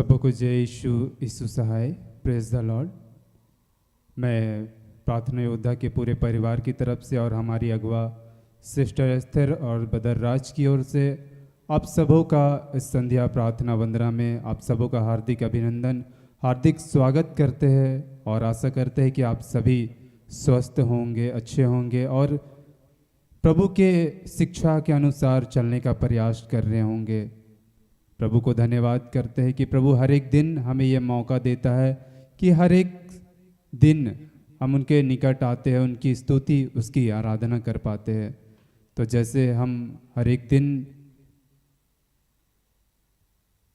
सबको जय यीशु सहाय। Praise the Lord. मैं प्रार्थना योद्धा के पूरे परिवार की तरफ से और हमारी अगवा सिस्टर एस्थर और बदर राज की ओर से आप सबों का इस संध्या प्रार्थना वंदना में आप सबों का हार्दिक अभिनंदन, हार्दिक स्वागत करते हैं और आशा करते हैं कि आप सभी स्वस्थ होंगे, अच्छे होंगे और प्रभु के शिक्षा के अनुसार चलने का प्रयास कर रहे होंगे। प्रभु को धन्यवाद करते हैं कि प्रभु हर एक दिन हमें ये मौका देता है कि हर एक दिन हम उनके निकट आते हैं, उनकी स्तुति, उसकी आराधना कर पाते हैं। तो जैसे हम हर एक दिन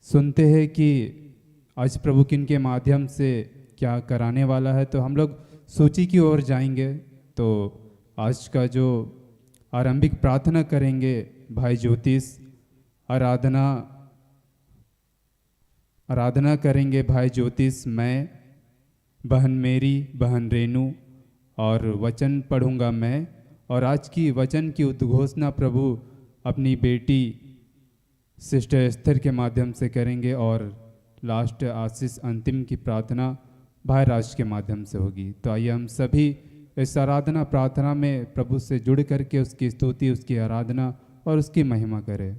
सुनते हैं कि आज प्रभु किन के माध्यम से क्या कराने वाला है, तो हम लोग सूची की ओर जाएंगे। तो आज का जो आरंभिक प्रार्थना करेंगे भाई ज्योतिष, आराधना करेंगे भाई ज्योतिष, मैं, बहन मेरी, बहन रेनू और वचन पढ़ूंगा मैं। और आज की वचन की उद्घोषणा प्रभु अपनी बेटी सिस्टर एस्थर के माध्यम से करेंगे और लास्ट आशीष अंतिम की प्रार्थना भाई राज के माध्यम से होगी। तो आइए हम सभी इस आराधना प्रार्थना में प्रभु से जुड़ करके उसकी स्तुति, उसकी आराधना और उसकी महिमा करें।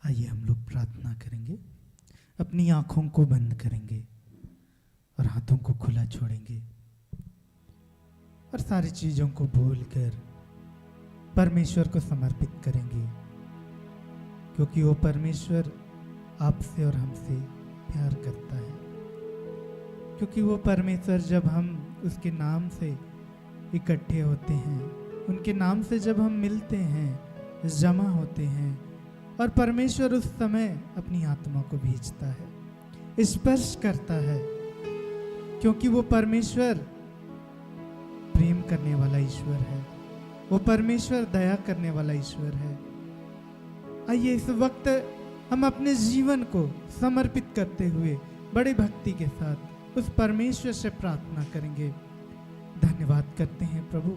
आइए हम लोग प्रार्थना करेंगे, अपनी आँखों को बंद करेंगे और हाथों को खुला छोड़ेंगे और सारी चीज़ों को भूलकर परमेश्वर को समर्पित करेंगे, क्योंकि वो परमेश्वर आपसे और हमसे प्यार करता है। क्योंकि वो परमेश्वर जब हम उसके नाम से इकट्ठे होते हैं, उनके नाम से जब हम मिलते हैं, जमा होते हैं, और परमेश्वर उस समय अपनी आत्मा को भेजता है, स्पर्श करता है, क्योंकि वो परमेश्वर प्रेम करने वाला ईश्वर है, वो परमेश्वर दया करने वाला ईश्वर है। आइए इस वक्त हम अपने जीवन को समर्पित करते हुए बड़ी भक्ति के साथ उस परमेश्वर से प्रार्थना करेंगे। धन्यवाद करते हैं प्रभु।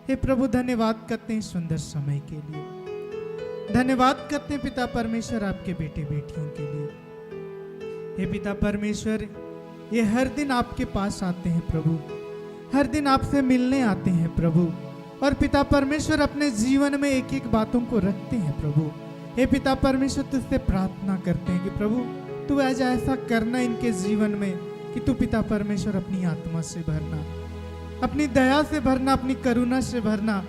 हे प्रभु, धन्यवाद करते हैं सुंदर समय के लिए। धन्यवाद करते हैं पिता परमेश्वर आपके बेटे बेटियों के लिए। हे पिता परमेश्वर, ये हर दिन आपके पास आते हैं प्रभु, हर दिन आपसे मिलने आते हैं प्रभु, और पिता परमेश्वर अपने जीवन में एक एक बातों को रखते हैं प्रभु। हे पिता परमेश्वर, तुझसे प्रार्थना करते हैं कि प्रभु तू आज ऐसा करना इनके जीवन में कि तू पिता परमेश्वर अपनी आत्मा से भरना, अपनी दया से भरना, अपनी करुणा से भरना।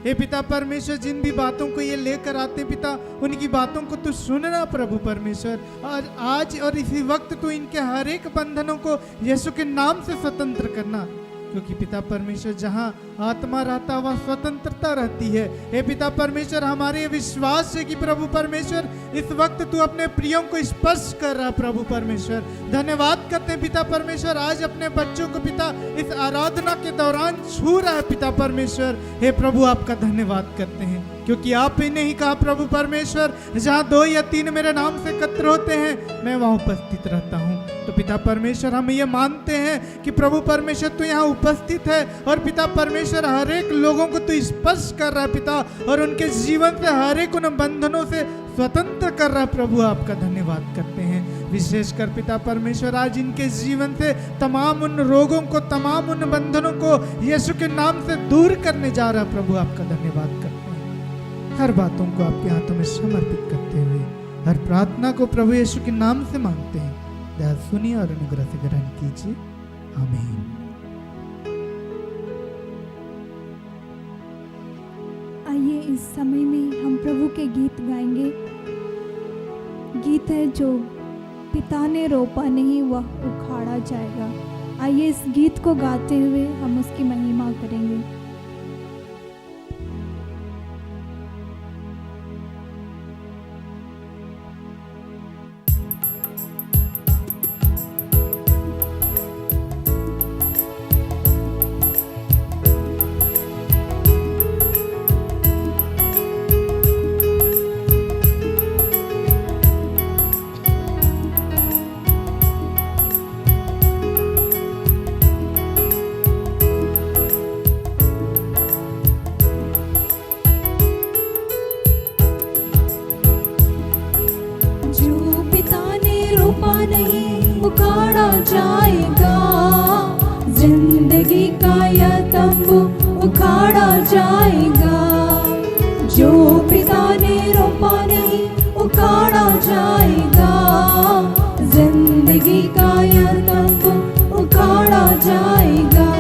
हे पिता परमेश्वर, जिन भी बातों को ये लेकर आते हैं पिता, उनकी बातों को तू सुनना प्रभु परमेश्वर। और आज और इसी वक्त तू इनके हर एक बंधनों को यीशु के नाम से स्वतंत्र करना, क्योंकि पिता परमेश्वर जहाँ आत्मा रहता वहाँ स्वतंत्रता रहती है। हे पिता परमेश्वर, हमारे विश्वास है कि प्रभु परमेश्वर इस वक्त तू अपने प्रियों को स्पर्श कर रहा प्रभु परमेश्वर। धन्यवाद करते हैं पिता परमेश्वर, आज अपने बच्चों को पिता इस आराधना के दौरान छू रहा है पिता परमेश्वर। हे प्रभु, आपका धन्यवाद करते हैं, क्योंकि आप ही ने ही कहा प्रभु परमेश्वर, जहाँ 2 या 3 मेरे नाम से एकत्र होते हैं मैं वहाँ उपस्थित रहता हूँ। तो पिता परमेश्वर, हम ये मानते हैं कि प्रभु परमेश्वर तू यहाँ उपस्थित है और पिता परमेश्वर हर एक लोगों को तू स्पर्श कर रहा है पिता, और उनके जीवन से हर एक उन बंधनों से स्वतंत्र कर रहा है प्रभु। आपका धन्यवाद करते हैं। विशेषकर पिता परमेश्वर, आज इनके जीवन से तमाम उन रोगों को, तमाम उन बंधनों को यीशु के नाम से दूर करने जा रहा है प्रभु। आपका धन्यवाद करते हैं। हर बातों को आपके हाथों में समर्पित करते हुए हर प्रार्थना को प्रभु यीशु के नाम से मांगते हैं। दया सुनिए और अनुग्रह से ग्रहण कीजिए। आमीन। आइए इस समय में हम प्रभु के गीत गाएंगे। गीत है जो पिता ने रोपा नहीं वह उखाड़ा जाएगा। आइए इस गीत को गाते हुए हम उसकी महिमा करेंगे। जो पिता ने रोपा नहीं उखाड़ा जाएगा, जिंदगी का यह तंबू उखाड़ा जाएगा।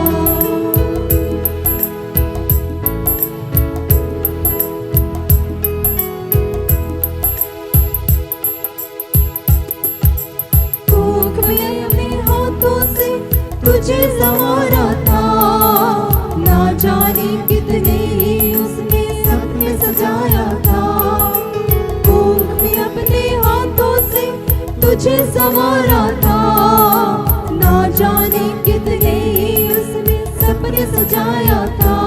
कोख में अपने हाथों से तुझे संवारा था, ना जाने कितने ही उसने सपने सजाया था। कोख में अपने हाथों से तुझे संवारा था, ना जाने कितने ही उसने सपने सजाया था।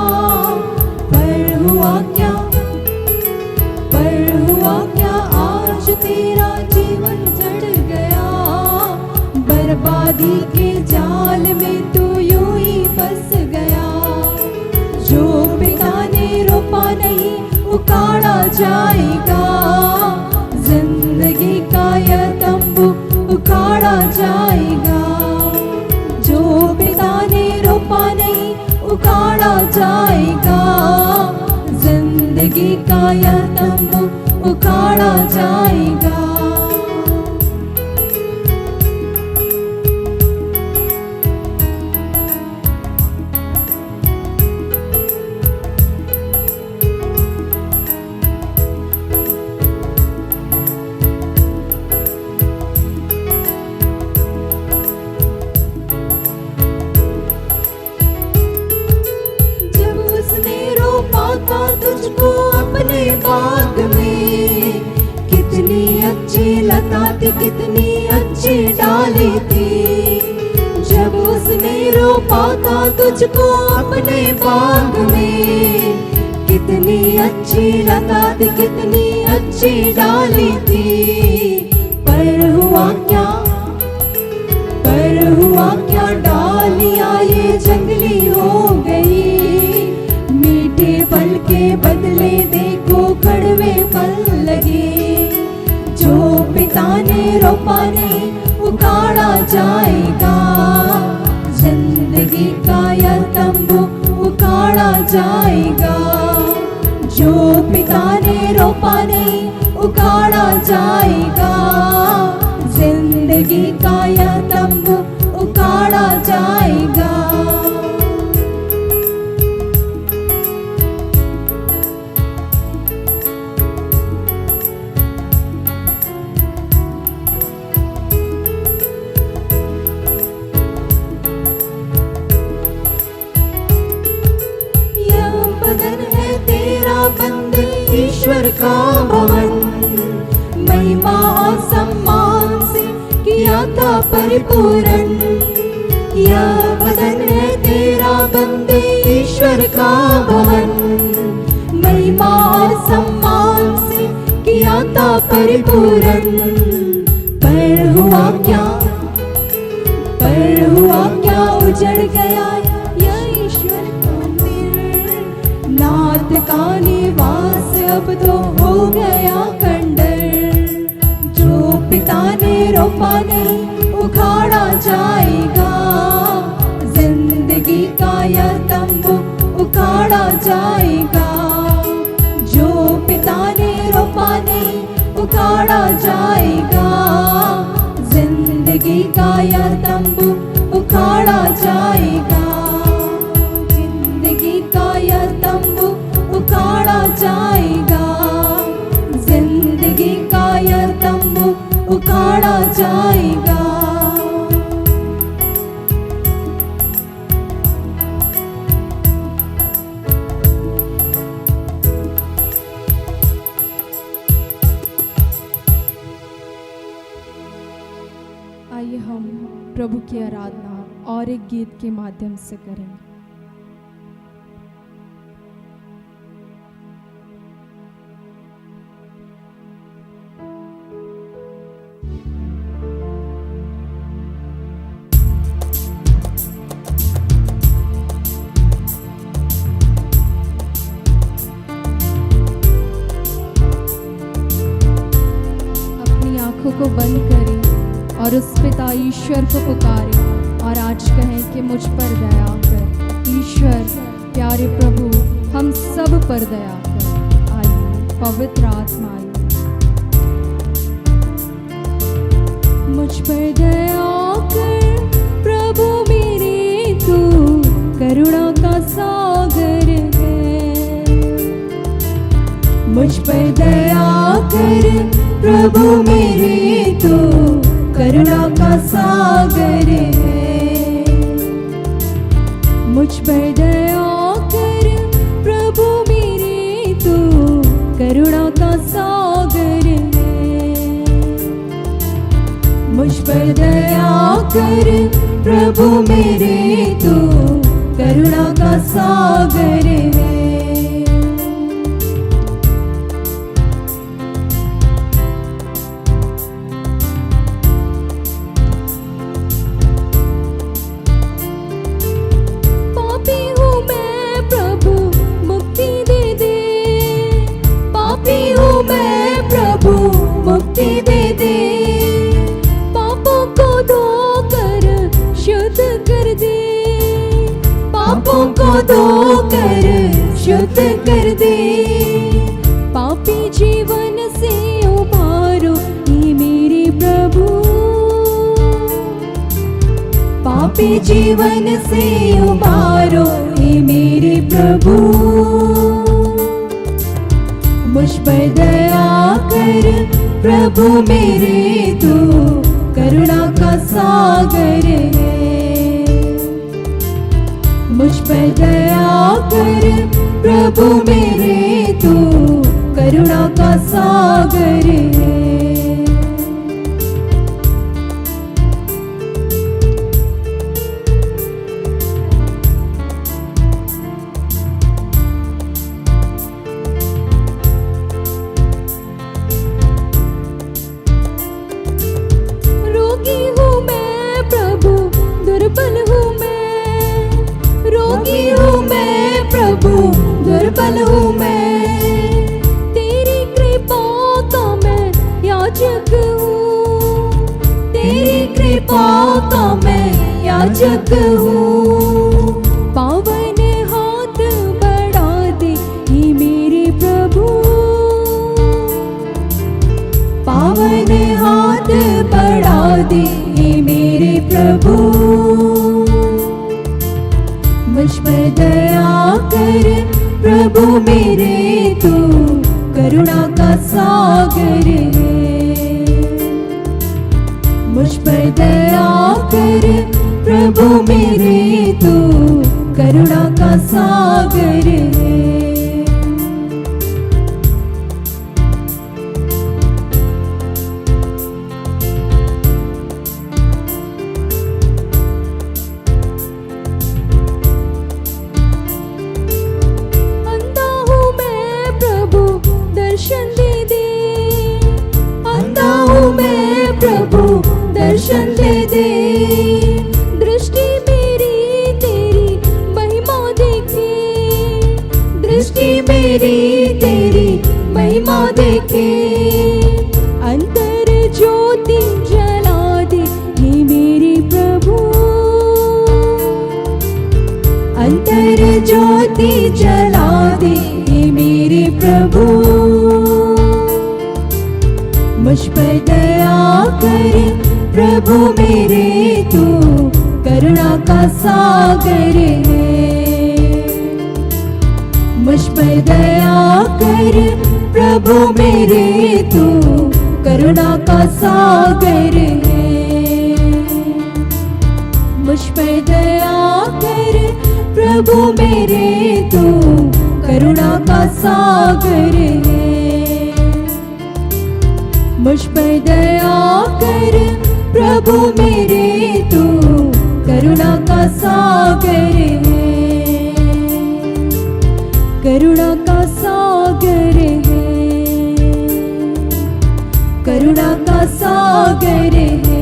पर हुआ क्या आज तेरा जीवन जड़ गया, बर्बादी के जाल में तू यूं ही फंस गया। जो पिता ने रोपा नहीं उखाड़ा जाएगा, जिंदगी का यह तंबू उखाड़ा जाएगा। जो पिता ने रोपा नहीं उखाड़ा जाएगा, जिंदगी का यह तंबू उखाड़ा जाएगा। तुझको अपने बाग में कितनी अच्छी लता थी, कितनी अच्छी डाली थी। जब उसने रोपा था तुझको अपने बाग में, कितनी अच्छी लता थी, कितनी अच्छी डाली थी। पर हुआ क्या डालियां ये जंगली हो गई, मीठे फल के बदले देखो कड़वे फल लगे। जो पिता ने रोपा नहीं उखाड़ा जाएगा, जिंदगी का यह तंबू उखाड़ा जाएगा। जो पिता ने रोपा नहीं उखाड़ा जाएगा, जिंदगी का यह तंबू उखाड़ा जाएगा। ईश्वर का भवन, महिमा और सम्मान से किया था परिपूर्ण। यह बदन है तेरा बंदे ईश्वर का भवन, महिमा और सम्मान से किया था परिपूर्ण। पर हुआ क्या उजड़ गया यह ईश्वर मंदिर, नाथ का निवास अब तो हो गया खंडर। जो पिता ने रोपा नहीं उखाड़ा जाएगा, जिंदगी का यह तंबू उखाड़ा जाएगा। जो पिता ने रोपा नहीं उखाड़ा जाएगा, जिंदगी का यह तंबू उखाड़ा जाएगा। जिंदगी का यह तंबू उखाड़ा जाएगा, जिंदगी का यह तंबू उखाड़ा जाएगा। आइए हम प्रभु की आराधना और एक गीत के माध्यम से करेंगे। को बंद करें और उस पिता ईश्वर को पुकारें और आज कहें कि मुझ पर दया कर ईश्वर, प्यारे प्रभु, हम सब पर दया कर। आइए। पवित्र आत्मा आई। मुझ पर दया कर प्रभु मेरे, तू करुणा का सागर है। मुझ पर दया कर प्रभु मेरे, तू करुणा का सागर है। मुझ पर दया कर प्रभु मेरे, तू करुणा का सागर है। मुझ पर दया कर प्रभु मेरे, तू करुणा का सागर है। मुक्ति दे दे, पापों को धोकर शुद्ध कर दे, पापों को धोकर शुद्ध कर दे। पापी जीवन से उबारो हे मेरे प्रभु, पापी जीवन से उबारो हे मेरे प्रभु। मुझ पर दया कर प्रभु मेरे, तू करुणा का सागर है। मुझ पर दया कर प्रभु मेरे, तू करुणा का सागर है। दुर्बल हूँ मैं, तेरी कृपा का मैं याचक हूँ, तेरी कृपा का मैं याचक हूँ। पावन हाथ बढ़ा दे हे मेरे प्रभु, पावन हाथ बढ़ा दे हे मेरे प्रभु। मुझ पर दया कर प्रभु मेरे, तू करुणा का सागर है। मुझ पर दया कर प्रभु मेरे, तू करुणा का सागर है। दर्शन दे दे, दृष्टि मेरी तेरी महिमा देखे, दृष्टि मेरी तेरी महिमा देखे। अंतर ज्योति जला दे हे मेरे प्रभु, अंतर ज्योति जला दे हे मेरे प्रभु। मुझ पर दया कर प्रभु मेरे, तू करुणा का सागर है। मुझ पर दया कर प्रभु मेरे, तू करुणा का सागर है। मुझ पर दया कर प्रभु मेरे, तू करुणा का सागर है। मुझ पर दया कर प्रभु मेरे, तू करुणा का सागर है, करुणा का सागर है, करुणा का सागर है,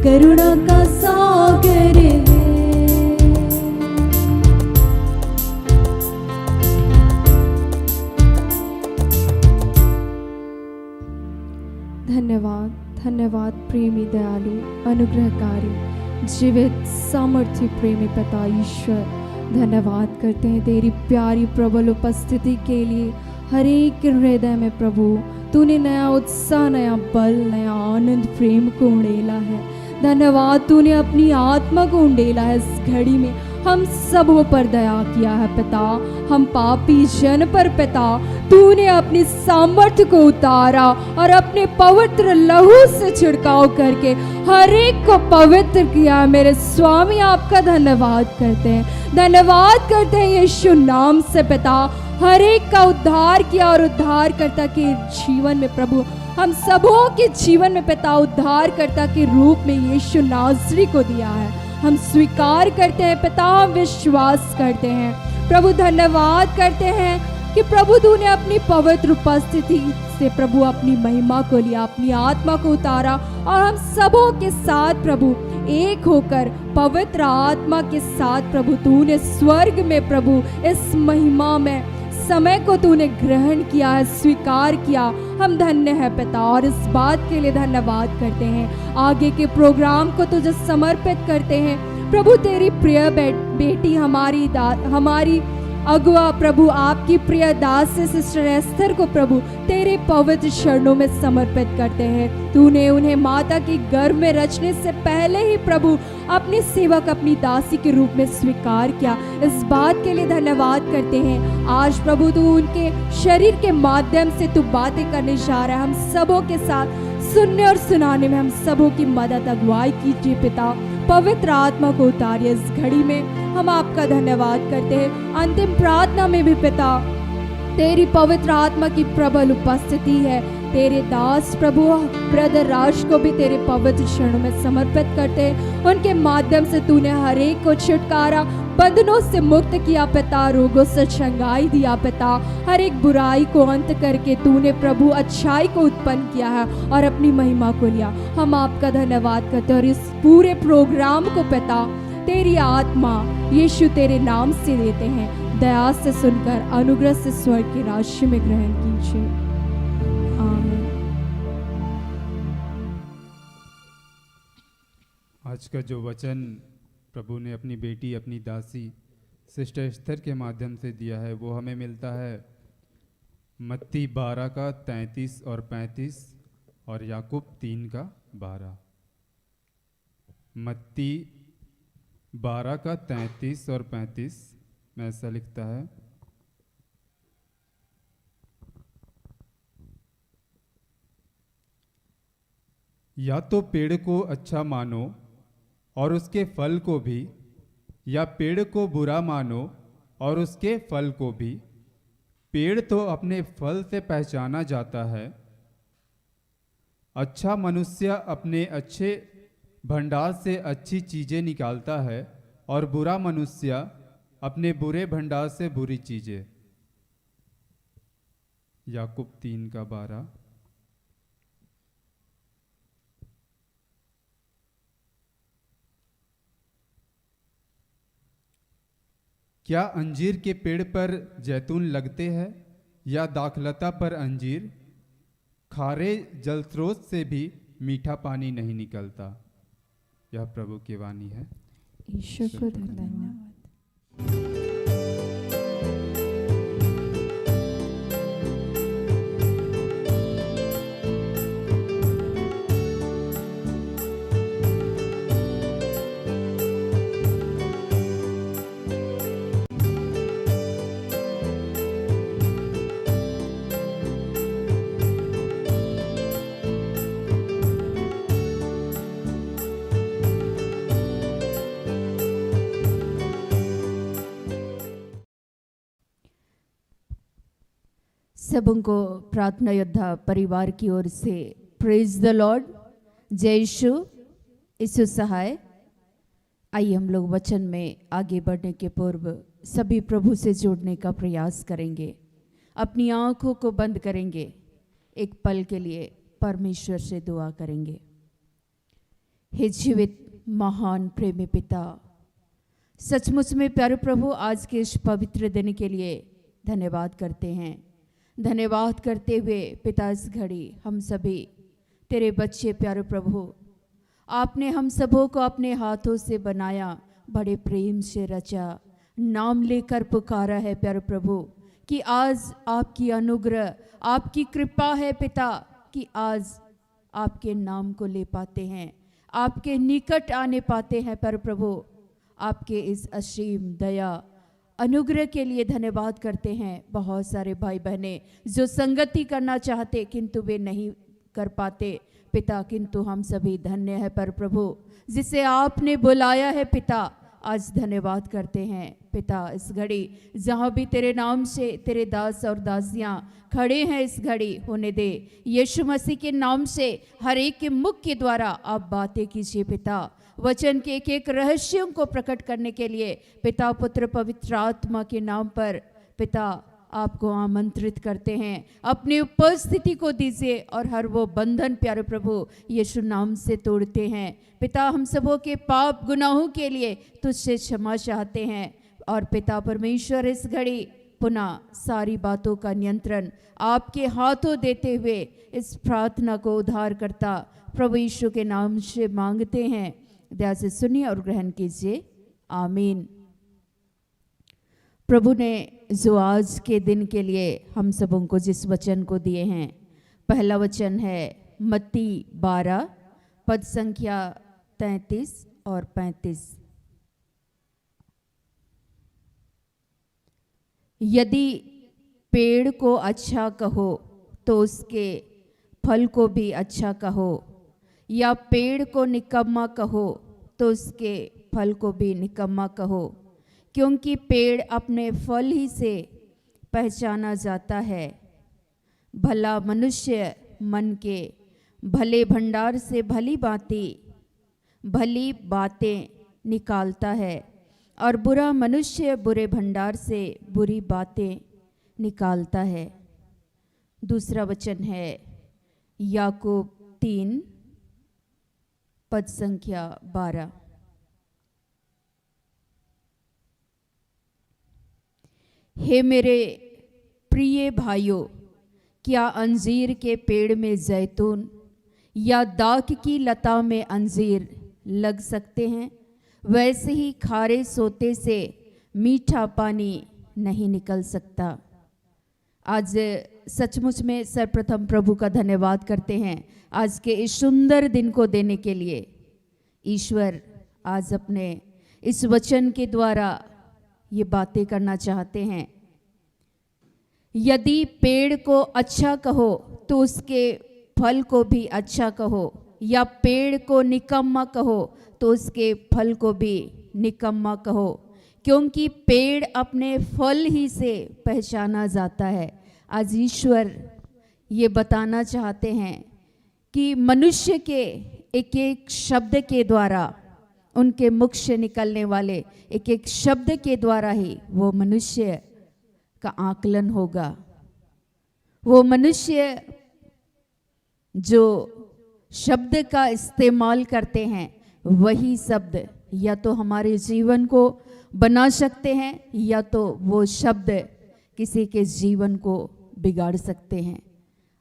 करुणा का सागर है। धन्यवाद, धन्यवाद प्रेमी दयालु अनुग्रहकारी जीवित सामर्थ्य प्रेमी पिता ईश्वर, धन्यवाद करते हैं तेरी प्यारी प्रबल उपस्थिति के लिए। हर एक हृदय में प्रभु तूने नया उत्साह, नया बल, नया आनंद, प्रेम को उड़ेला है। धन्यवाद, तूने अपनी आत्मा को उड़ेला है। इस घड़ी में हम सबों पर दया किया है पिता, हम पापी जन पर पिता तूने अपनी सामर्थ्य को उतारा और अपने पवित्र लहू से छिड़काव करके हर एक को पवित्र किया। मेरे स्वामी आपका धन्यवाद करते हैं, धन्यवाद करते हैं यीशु नाम से पिता। हर एक का उद्धार किया और उद्धारकर्ता के जीवन में प्रभु हम सबों के जीवन में पिता उद्धारकर्ता के रूप में यीशु नासरी को दिया है। हम स्वीकार करते हैं पिता, हम विश्वास करते हैं प्रभु। धन्यवाद करते हैं कि प्रभु तूने अपनी पवित्र उपस्थिति से प्रभु अपनी महिमा को लिया, अपनी आत्मा को उतारा और हम सबों के साथ प्रभु एक होकर पवित्र आत्मा के साथ प्रभु तूने स्वर्ग में प्रभु इस महिमा में समय को तूने ग्रहण किया है, स्वीकार किया। हम धन्य है पिता और इस बात के लिए धन्यवाद करते हैं। आगे के प्रोग्राम को तुझे समर्पित करते हैं प्रभु। तेरी प्रिय बेटी हमारी अगुआ प्रभु आपकी प्रिय दास सिस्टर एस्थर को प्रभु तेरे पवित्र चरणों में समर्पित करते हैं। तूने उन्हें माता की गर्भ में रचने से पहले ही प्रभु अपनी सेवक, अपनी दासी के रूप में स्वीकार किया। इस बात के लिए धन्यवाद करते हैं। आज प्रभु तू उनके शरीर के माध्यम से तू बातें करने जा रहा है। हम सबों के साथ सुनने और सुनाने में हम सबों की मदद अगुवाई कीजिए पिता। पवित्र आत्मा को उतारिए इस घड़ी में। हम आपका धन्यवाद करते हैं। अंतिम प्रार्थना में भी पिता तेरी पवित्र आत्मा की प्रबल उपस्थिति है। तेरे दास प्रभु ब्रदर राज को भी तेरे पवित्र चरणों में समर्पित करते हैं। उनके माध्यम से तूने हर एक को छुटकारा, बंधनों से मुक्त किया पिता, रोगों से चंगाई दिया पिता। हर एक बुराई को अंत करके तूने प्रभु अच्छाई को उत्पन्न किया है और अपनी महिमा को लिया। हम आपका धन्यवाद करते हैं और इस पूरे प्रोग्राम को पिता तेरी आत्मा यीशु तेरे नाम से देते हैं। दया से सुनकर अनुग्रह से स्वर्ग के राज्य में ग्रहण कीजिए। आमीन। आज का जो वचन प्रभु ने अपनी बेटी, अपनी दासी सिस्टर एस्थर के माध्यम से दिया है वो हमें मिलता है मत्ती 12 का 33 और 35 और याकूब 3 का 12। मत्ती 12 का 33 और 35 में ऐसा लिखता है, या तो पेड़ को अच्छा मानो और उसके फल को भी, या पेड़ को बुरा मानो और उसके फल को भी। पेड़ तो अपने फल से पहचाना जाता है। अच्छा मनुष्य अपने अच्छे भंडार से अच्छी चीज़ें निकालता है और बुरा मनुष्य अपने बुरे भंडार से बुरी चीज़ें। याकूब 3 का 12। क्या अंजीर के पेड़ पर जैतून लगते हैं या दाखलता पर अंजीर? खारे जलस्रोत से भी मीठा पानी नहीं निकलता। यह प्रभु की वाणी है। ईश्वर को धन्यवाद। सबों को प्रार्थना योद्धा परिवार की ओर से प्रेज द लॉर्ड, जय यीशु, यीशु सहाय। आइए हम लोग वचन में आगे बढ़ने के पूर्व सभी प्रभु से जुड़ने का प्रयास करेंगे। अपनी आंखों को बंद करेंगे, एक पल के लिए परमेश्वर से दुआ करेंगे। हे जीवित महान प्रेमी पिता, सचमुच में प्यारे प्रभु आज के इस पवित्र दिन के लिए धन्यवाद करते हैं। धन्यवाद करते हुए पिता इस घड़ी हम सभी तेरे बच्चे प्यारे प्रभु, आपने हम सबों को अपने हाथों से बनाया, बड़े प्रेम से रचा, नाम लेकर पुकारा है प्यारे प्रभु, कि आज आपकी अनुग्रह, आपकी कृपा है पिता, कि आज आपके नाम को ले पाते हैं, आपके निकट आने पाते हैं प्यारे प्रभु। आपके इस असीम दया अनुग्रह के लिए धन्यवाद करते हैं। बहुत सारे भाई बहनें जो संगति करना चाहते किंतु वे नहीं कर पाते पिता, किंतु हम सभी धन्य है पर प्रभु जिसे आपने बुलाया है पिता। आज धन्यवाद करते हैं पिता, इस घड़ी जहाँ भी तेरे नाम से तेरे दास और दासियाँ खड़े हैं, इस घड़ी होने दे यीशु मसीह के नाम से हर एक के मुख के द्वारा आप बातें कीजिए पिता। वचन के एक एक रहस्यों को प्रकट करने के लिए पिता, पुत्र, पवित्र आत्मा के नाम पर पिता आपको आमंत्रित करते हैं। अपनी उपस्थिति को दीजिए और हर वो बंधन प्यारे प्रभु यीशु नाम से तोड़ते हैं पिता। हम सबों के पाप गुनाहों के लिए तुझसे क्षमा चाहते हैं और पिता परमेश्वर इस घड़ी पुनः सारी बातों का नियंत्रण आपके हाथों देते हुए इस प्रार्थना को उद्धार करता प्रभु यीशु के नाम से मांगते हैं। दया से सुनिए और ग्रहण कीजिए, आमीन। प्रभु ने जो आज के दिन के लिए हम सबों को जिस वचन को दिए हैं, पहला वचन है मत्ती 12 पद संख्या 33 और 35। यदि पेड़ को अच्छा कहो तो उसके फल को भी अच्छा कहो, या पेड़ को निकम्मा कहो तो उसके फल को भी निकम्मा कहो, क्योंकि पेड़ अपने फल ही से पहचाना जाता है। भला मनुष्य मन के भले भंडार से भली बातें निकालता है, और बुरा मनुष्य बुरे भंडार से बुरी बातें निकालता है। दूसरा वचन है याकूब 3 पद संख्या 12। हे मेरे प्रिय भाइयों, क्या अंजीर के पेड़ में जैतून या दाख की लता में अंजीर लग सकते हैं? वैसे ही खारे सोते से मीठा पानी नहीं निकल सकता। आज सचमुच में सर्वप्रथम प्रभु का धन्यवाद करते हैं आज के इस सुंदर दिन को देने के लिए। ईश्वर आज अपने इस वचन के द्वारा ये बातें करना चाहते हैं। यदि पेड़ को अच्छा कहो तो उसके फल को भी अच्छा कहो, या पेड़ को निकम्मा कहो तो उसके फल को भी निकम्मा कहो, क्योंकि पेड़ अपने फल ही से पहचाना जाता है। आज ईश्वर ये बताना चाहते हैं कि मनुष्य के एक एक शब्द के द्वारा, उनके मुख से निकलने वाले एक एक शब्द के द्वारा ही वो मनुष्य का आकलन होगा। वो मनुष्य जो शब्द का इस्तेमाल करते हैं, वही शब्द या तो हमारे जीवन को बना सकते हैं, या तो वो शब्द किसी के जीवन को बिगाड़ सकते हैं।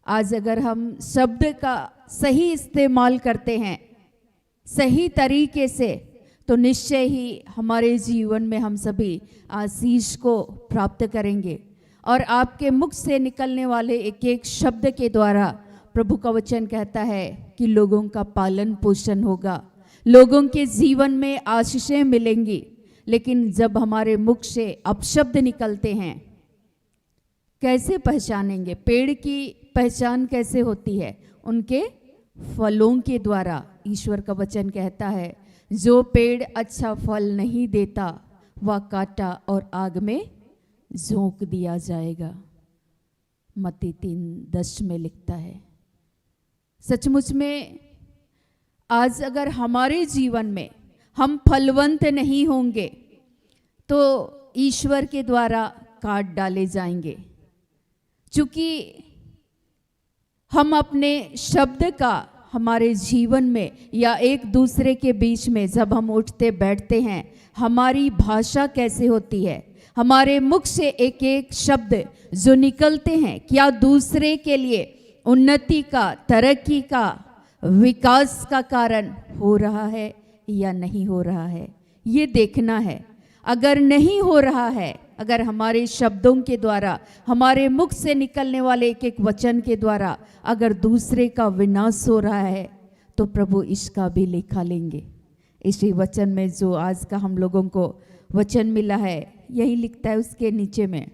आज अगर हम शब्द का सही इस्तेमाल करते हैं सही तरीके से, तो निश्चय ही हमारे जीवन में हम सभी आशीष को प्राप्त करेंगे। और आपके मुख से निकलने वाले एक एक शब्द के द्वारा प्रभु का वचन कहता है कि लोगों का पालन पोषण होगा, लोगों के जीवन में आशीषें मिलेंगी। लेकिन जब हमारे मुख से अपशब्द निकलते हैं, कैसे पहचानेंगे? पेड़ की पहचान कैसे होती है? उनके फलों के द्वारा। ईश्वर का वचन कहता है जो पेड़ अच्छा फल नहीं देता वह काटा और आग में झोंक दिया जाएगा। मत्ती 3:10 में लिखता है। सचमुच में आज अगर हमारे जीवन में हम फलवंत नहीं होंगे तो ईश्वर के द्वारा काट डाले जाएंगे। चूंकि हम अपने शब्द का हमारे जीवन में या एक दूसरे के बीच में जब हम उठते बैठते हैं, हमारी भाषा कैसे होती है, हमारे मुख से एक एक शब्द जो निकलते हैं, क्या दूसरे के लिए उन्नति का, तरक्की का, विकास का कारण हो रहा है या नहीं हो रहा है, ये देखना है। अगर नहीं हो रहा है, अगर हमारे शब्दों के द्वारा, हमारे मुख से निकलने वाले एक एक वचन के द्वारा अगर दूसरे का विनाश हो रहा है, तो प्रभु इसका भी लेखा लेंगे। इसी वचन में जो आज का हम लोगों को वचन मिला है, यही लिखता है, उसके नीचे में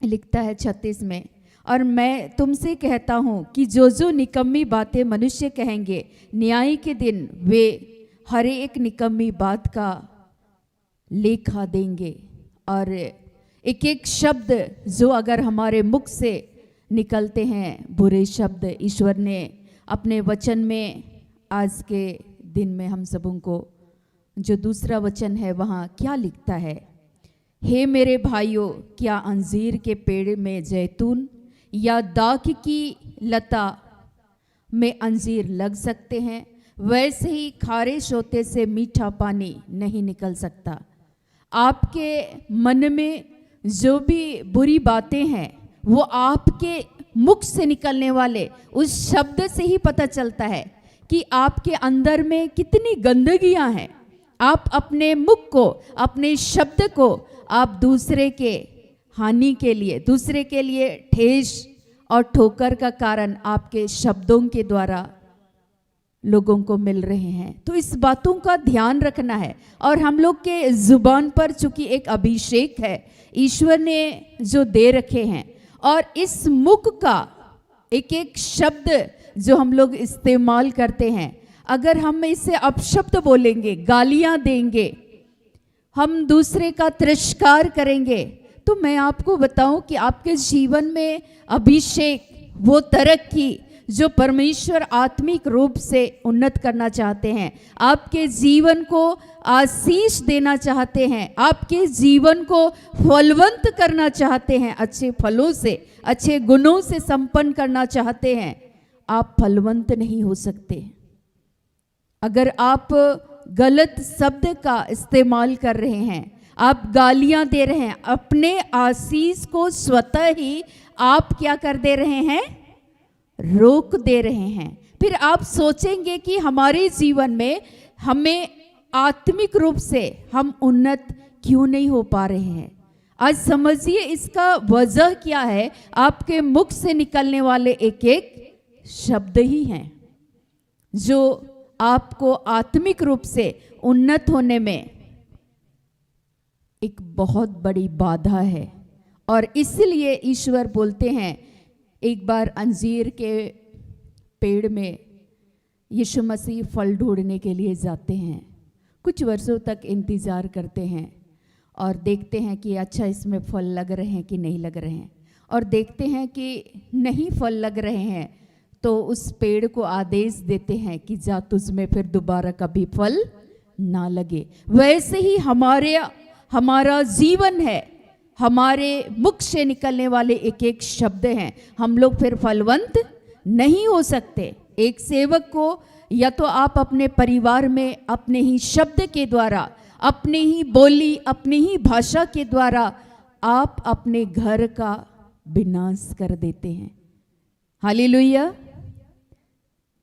लिखता है 36 में, और मैं तुमसे कहता हूँ कि जो जो निकम्मी बातें मनुष्य कहेंगे, न्याय के दिन वे हर एक निकम्मी बात का लेखा देंगे। और एक एक शब्द जो अगर हमारे मुख से निकलते हैं, बुरे शब्द, ईश्वर ने अपने वचन में आज के दिन में हम सबों को जो दूसरा वचन है वहाँ क्या लिखता है, हे मेरे भाइयों, क्या अंजीर के पेड़ में जैतून या दाख की लता में अंजीर लग सकते हैं? वैसे ही खारे सोते से मीठा पानी नहीं निकल सकता। आपके मन में जो भी बुरी बातें हैं, वो आपके मुख से निकलने वाले उस शब्द से ही पता चलता है कि आपके अंदर में कितनी गंदगियां हैं। आप अपने मुख को, अपने शब्द को आप दूसरे के हानि के लिए, दूसरे के लिए ठेस और ठोकर का कारण आपके शब्दों के द्वारा लोगों को मिल रहे हैं। तो इस बातों का ध्यान रखना है। और हम लोग के जुबान पर चूंकि एक अभिषेक है ईश्वर ने जो दे रखे हैं, और इस मुख का एक एक शब्द जो हम लोग इस्तेमाल करते हैं, अगर हम इसे अपशब्द बोलेंगे, गालियां देंगे, हम दूसरे का तिरस्कार करेंगे, तो मैं आपको बताऊं कि आपके जीवन में अभिषेक, वो तरक्की जो परमेश्वर आत्मिक रूप से उन्नत करना चाहते हैं, आपके जीवन को आशीष देना चाहते हैं, आपके जीवन को फलवंत करना चाहते हैं, अच्छे फलों से, अच्छे गुणों से संपन्न करना चाहते हैं, आप फलवंत नहीं हो सकते अगर आप गलत शब्द का इस्तेमाल कर रहे हैं, आप गालियां दे रहे हैं, अपने आशीष को स्वतः ही आप क्या कर दे रहे हैं, रोक दे रहे हैं। फिर आप सोचेंगे कि हमारे जीवन में हमें आत्मिक रूप से हम उन्नत क्यों नहीं हो पा रहे हैं। आज समझिए इसका वजह क्या है, आपके मुख से निकलने वाले एक एक शब्द ही हैं जो आपको आत्मिक रूप से उन्नत होने में एक बहुत बड़ी बाधा है। और इसलिए ईश्वर बोलते हैं, एक बार अंजीर के पेड़ में यीशु मसीह फल ढूंढने के लिए जाते हैं, कुछ वर्षों तक इंतज़ार करते हैं और देखते हैं कि अच्छा इसमें फल लग रहे हैं कि नहीं लग रहे हैं, और देखते हैं कि नहीं फल लग रहे हैं, तो उस पेड़ को आदेश देते हैं कि जा तुझमें फिर दोबारा कभी फल ना लगे। वैसे ही हमारा जीवन है, हमारे मुख से निकलने वाले एक एक शब्द हैं, हम लोग फिर फलवंत नहीं हो सकते। एक सेवक को या तो आप अपने परिवार में अपने ही शब्द के द्वारा, अपने ही बोली, अपनी ही भाषा के द्वारा आप अपने घर का विनाश कर देते हैं। हालेलुया।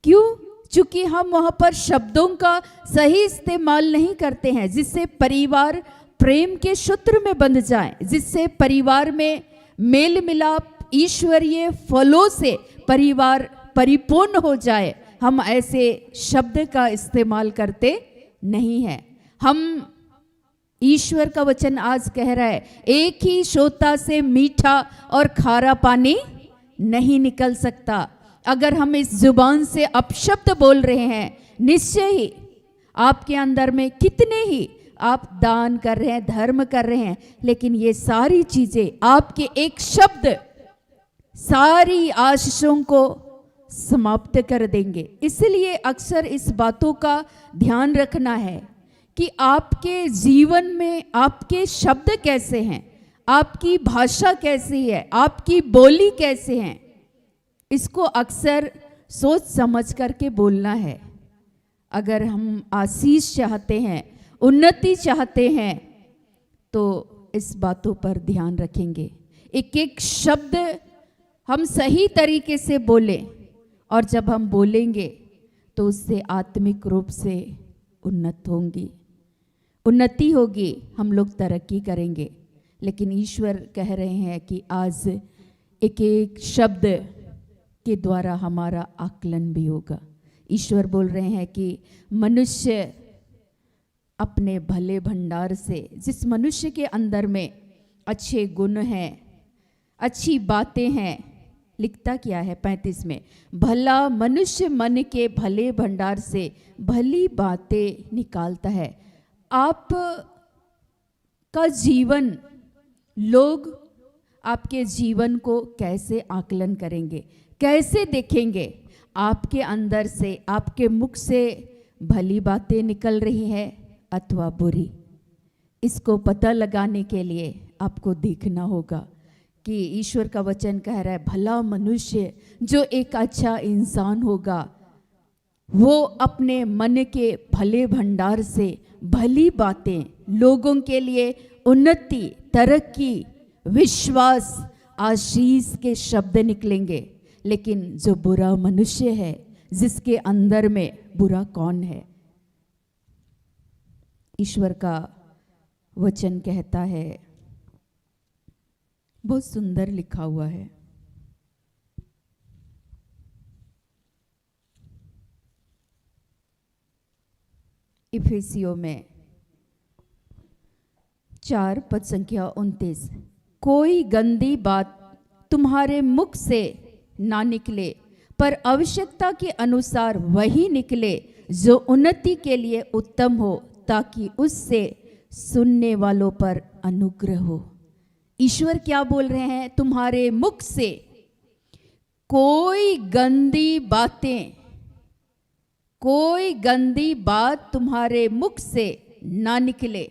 क्यों? चूंकि हम वहाँ पर शब्दों का सही इस्तेमाल नहीं करते हैं, जिससे परिवार प्रेम के सूत्र में बंध जाए, जिससे परिवार में मेल मिलाप, ईश्वरीय फलों से परिवार परिपूर्ण हो जाए। हम ऐसे शब्द का इस्तेमाल करते नहीं हैं। हम ईश्वर का वचन आज कह रहा है, एक ही सोता से मीठा और खारा पानी नहीं निकल सकता। अगर हम इस जुबान से अपशब्द बोल रहे हैं, निश्चय ही आपके अंदर में कितने ही आप दान कर रहे हैं, धर्म कर रहे हैं, लेकिन ये सारी चीजें, आपके एक शब्द सारी आशीषों को समाप्त कर देंगे। इसलिए अक्सर इस बातों का ध्यान रखना है कि आपके जीवन में आपके शब्द कैसे हैं, आपकी भाषा कैसी है, आपकी बोली कैसे हैं, इसको अक्सर सोच समझ करके बोलना है। अगर हम आशीष चाहते हैं, उन्नति चाहते हैं, तो इस बातों पर ध्यान रखेंगे। एक एक शब्द हम सही तरीके से बोलें, और जब हम बोलेंगे तो उससे आत्मिक रूप से उन्नत होंगी। उन्नति होगी, हम लोग तरक्की करेंगे। लेकिन ईश्वर कह रहे हैं कि आज एक एक शब्द के द्वारा हमारा आकलन भी होगा। ईश्वर बोल रहे हैं कि मनुष्य अपने भले भंडार से, जिस मनुष्य के अंदर में अच्छे गुण हैं, अच्छी बातें हैं, लिखता क्या है 35 में, भला मनुष्य मन के भले भंडार से भली बातें निकालता है। आप का जीवन, लोग आपके जीवन को कैसे आकलन करेंगे, कैसे देखेंगे? आपके अंदर से, आपके मुख से भली बातें निकल रही है अथवा बुरी। इसको पता लगाने के लिए आपको देखना होगा कि ईश्वर का वचन कह रहा है भला मनुष्य, जो एक अच्छा इंसान होगा, वो अपने मन के भले भंडार से भली बातें, लोगों के लिए उन्नति, तरक्की, विश्वास, आशीष के शब्द निकलेंगे। लेकिन जो बुरा मनुष्य है, जिसके अंदर में बुरा कौन है? ईश्वर का वचन कहता है, बहुत सुंदर लिखा हुआ है, इफिसियों में 4 पद संख्या 29, कोई गंदी बात तुम्हारे मुख से ना निकले, पर आवश्यकता के अनुसार वही निकले जो उन्नति के लिए उत्तम हो, ताकि उससे सुनने वालों पर अनुग्रह हो। ईश्वर क्या बोल रहे हैं? तुम्हारे मुख से कोई गंदी बातें, कोई गंदी बात तुम्हारे मुख से ना निकले।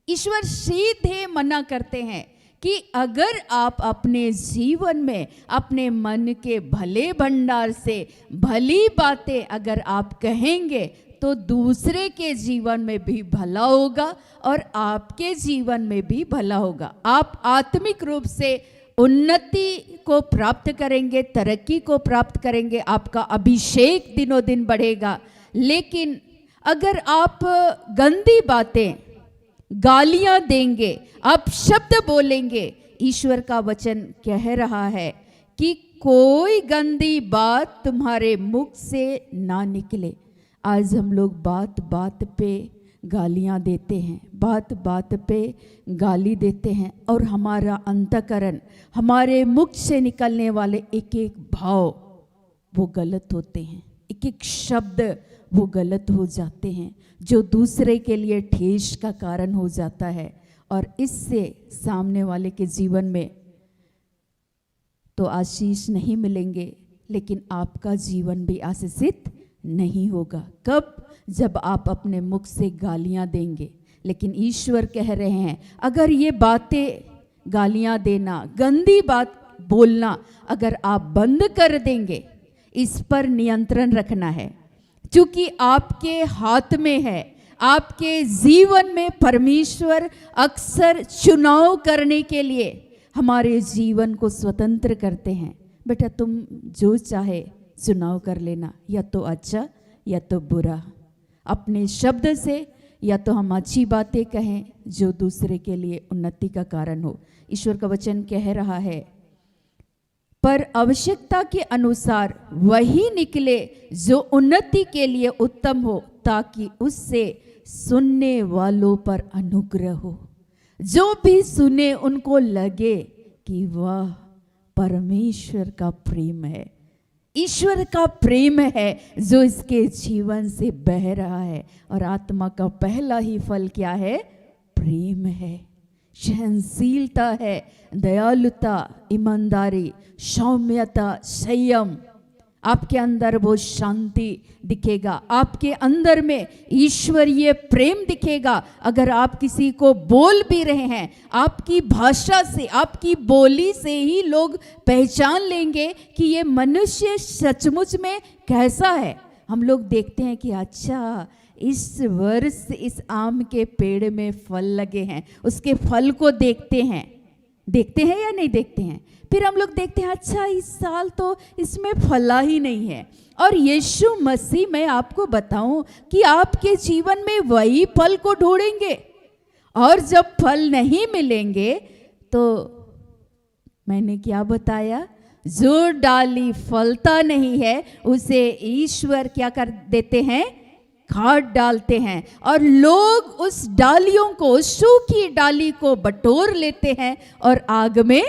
ईश्वर सीधे मना करते हैं कि अगर आप अपने जीवन में अपने मन के भले भंडार से भली बातें अगर आप कहेंगे तो दूसरे के जीवन में भी भला होगा और आपके जीवन में भी भला होगा। आप आत्मिक रूप से उन्नति को प्राप्त करेंगे, तरक्की को प्राप्त करेंगे, आपका अभिषेक दिनों दिन बढ़ेगा। लेकिन अगर आप गंदी बातें, गालियां देंगे, आप शब्द बोलेंगे, ईश्वर का वचन कह रहा है कि कोई गंदी बात तुम्हारे मुख से ना निकले। आज हम लोग बात बात पे गालियां देते हैं, बात बात पे गाली देते हैं, और हमारा अंतःकरण, हमारे मुख से निकलने वाले एक एक भाव वो गलत होते हैं, एक एक शब्द वो गलत हो जाते हैं, जो दूसरे के लिए ठेस का कारण हो जाता है। और इससे सामने वाले के जीवन में तो आशीष नहीं मिलेंगे, लेकिन आपका जीवन भी आशीषित नहीं होगा। कब? जब आप अपने मुख से गालियां देंगे। लेकिन ईश्वर कह रहे हैं अगर ये बातें, गालियां देना, गंदी बात बोलना अगर आप बंद कर देंगे, इस पर नियंत्रण रखना है, क्योंकि आपके हाथ में है। आपके जीवन में परमेश्वर अक्सर चुनाव करने के लिए हमारे जीवन को स्वतंत्र करते हैं। बेटा तुम जो चाहे चुनाव कर लेना, या तो अच्छा या तो बुरा। अपने शब्द से या तो हम अच्छी बातें कहें जो दूसरे के लिए उन्नति का कारण हो। ईश्वर का वचन कह रहा है पर आवश्यकता के अनुसार वही निकले जो उन्नति के लिए उत्तम हो, ताकि उससे सुनने वालों पर अनुग्रह हो। जो भी सुने उनको लगे कि वाह परमेश्वर का प्रेम है, ईश्वर का प्रेम है जो इसके जीवन से बह रहा है। और आत्मा का पहला ही फल क्या है? प्रेम है, सहनशीलता है, दयालुता, ईमानदारी, सौम्यता, संयम। आपके अंदर वो शांति दिखेगा, आपके अंदर में ईश्वरीय प्रेम दिखेगा। अगर आप किसी को बोल भी रहे हैं, आपकी भाषा से, आपकी बोली से ही लोग पहचान लेंगे कि ये मनुष्य सचमुच में कैसा है। हम लोग देखते हैं कि अच्छा इस वर्ष इस आम के पेड़ में फल लगे हैं, उसके फल को देखते हैं, देखते हैं या नहीं देखते हैं? फिर हम लोग देखते हैं अच्छा इस साल तो इसमें फला ही नहीं है। और यीशु मसीह, मैं आपको बताऊं कि आपके जीवन में वही फल को ढूंढेंगे, और जब फल नहीं मिलेंगे तो मैंने क्या बताया, जो डाली फलता नहीं है उसे ईश्वर क्या कर देते हैं, खाद डालते हैं, और लोग उस डालियों को, सूखी डाली को बटोर लेते हैं और आग में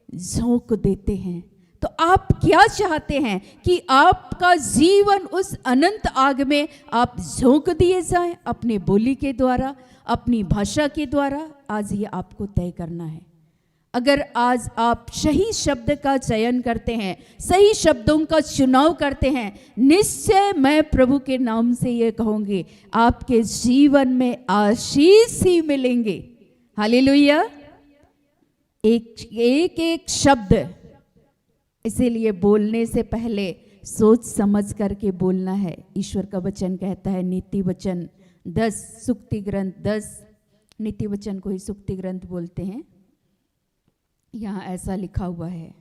झोंक देते हैं। तो आप क्या चाहते हैं कि आपका जीवन उस अनंत आग में आप झोंक दिए जाएं अपने बोली के द्वारा, अपनी भाषा के द्वारा? आज ये आपको तय करना है। अगर आज आप सही शब्द का चयन करते हैं, सही शब्दों का चुनाव करते हैं, निश्चय मैं प्रभु के नाम से ये कहूंगी, आपके जीवन में आशीष ही मिलेंगे। हालेलुया। एक शब्द, इसीलिए बोलने से पहले सोच समझ करके बोलना है। ईश्वर का वचन कहता है, नीति वचन 10 सुक्ति ग्रंथ 10, नीति वचन को ही सुक्ति ग्रंथ बोलते हैं। यहाँ ऐसा लिखा हुआ है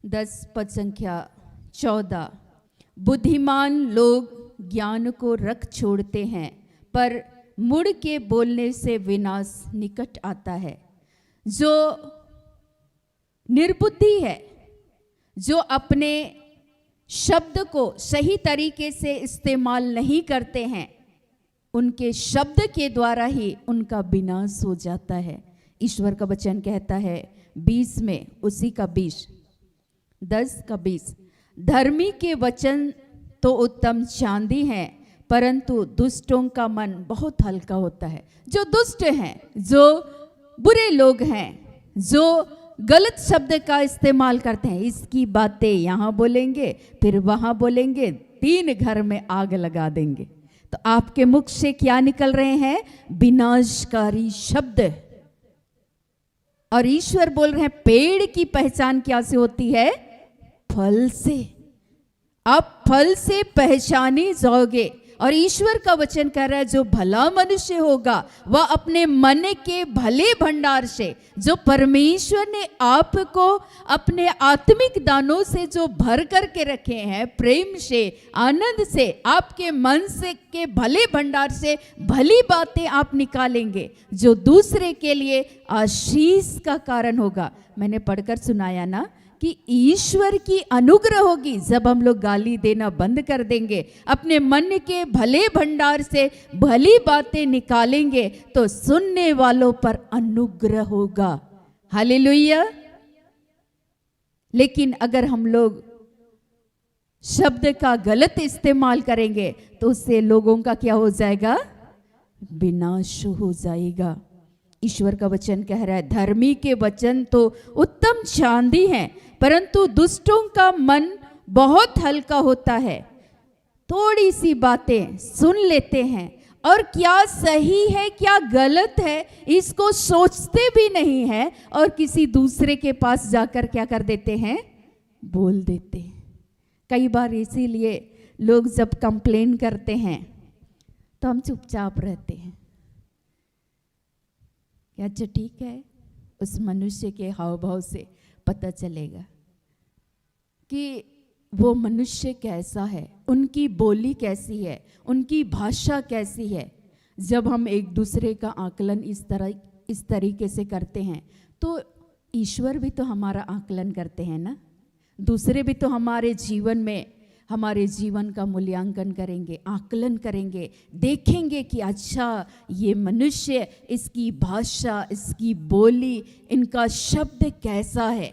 10 पद संख्या 14, बुद्धिमान लोग ज्ञान को रख छोड़ते हैं, पर मुड़ के बोलने से विनाश निकट आता है। जो निर्बुद्धि है, जो अपने शब्द को सही तरीके से इस्तेमाल नहीं करते हैं, उनके शब्द के द्वारा ही उनका विनाश हो जाता है। ईश्वर का वचन कहता है 20 में, उसी का 20, 10 का 20, धर्मी के वचन तो उत्तम चांदी है, परंतु दुष्टों का मन बहुत हल्का होता है। जो दुष्ट हैं, जो बुरे लोग हैं, जो गलत शब्द का इस्तेमाल करते हैं, इसकी बातें यहाँ बोलेंगे फिर वहाँ बोलेंगे, 3 घर में आग लगा देंगे। तो आपके मुख से क्या निकल रहे हैं? विनाशकारी शब्द। और ईश्वर बोल रहे हैं पेड़ की पहचान क्या से होती है? फल से। आप फल से पहचाने जाओगे। और ईश्वर का वचन कह रहा है जो भला मनुष्य होगा वह अपने मन के भले भंडार से, जो परमेश्वर ने आपको अपने आत्मिक दानों से जो भर करके रखे हैं, प्रेम से, आनंद से, आपके मन से के भले भंडार से भली बातें आप निकालेंगे जो दूसरे के लिए आशीष का कारण होगा। मैंने पढ़कर सुनाया ना कि ईश्वर की अनुग्रह होगी जब हम लोग गाली देना बंद कर देंगे, अपने मन के भले भंडार से भली बातें निकालेंगे, तो सुनने वालों पर अनुग्रह होगा। हालेलुया। लेकिन अगर हम लोग शब्द का गलत इस्तेमाल करेंगे तो उससे लोगों का क्या हो जाएगा? विनाश हो जाएगा। ईश्वर का वचन कह रहा है धर्मी के वचन तो उत्तम चांदी है, परंतु दुष्टों का मन बहुत हल्का होता है। थोड़ी सी बातें सुन लेते हैं और क्या सही है क्या गलत है इसको सोचते भी नहीं है, और किसी दूसरे के पास जाकर क्या कर देते हैं? बोल देते हैं। कई बार इसीलिए लोग जब कंप्लेन करते हैं तो हम चुपचाप रहते हैं। अच्छा ठीक है, उस मनुष्य के हाव भाव से पता चलेगा कि वो मनुष्य कैसा है, उनकी बोली कैसी है, उनकी भाषा कैसी है। जब हम एक दूसरे का आकलन इस तरीके से करते हैं तो ईश्वर भी तो हमारा आकलन करते हैं ना। दूसरे भी तो हमारे जीवन में हमारे जीवन का मूल्यांकन करेंगे, आकलन करेंगे, देखेंगे कि अच्छा ये मनुष्य, इसकी भाषा, इसकी बोली, इनका शब्द कैसा है।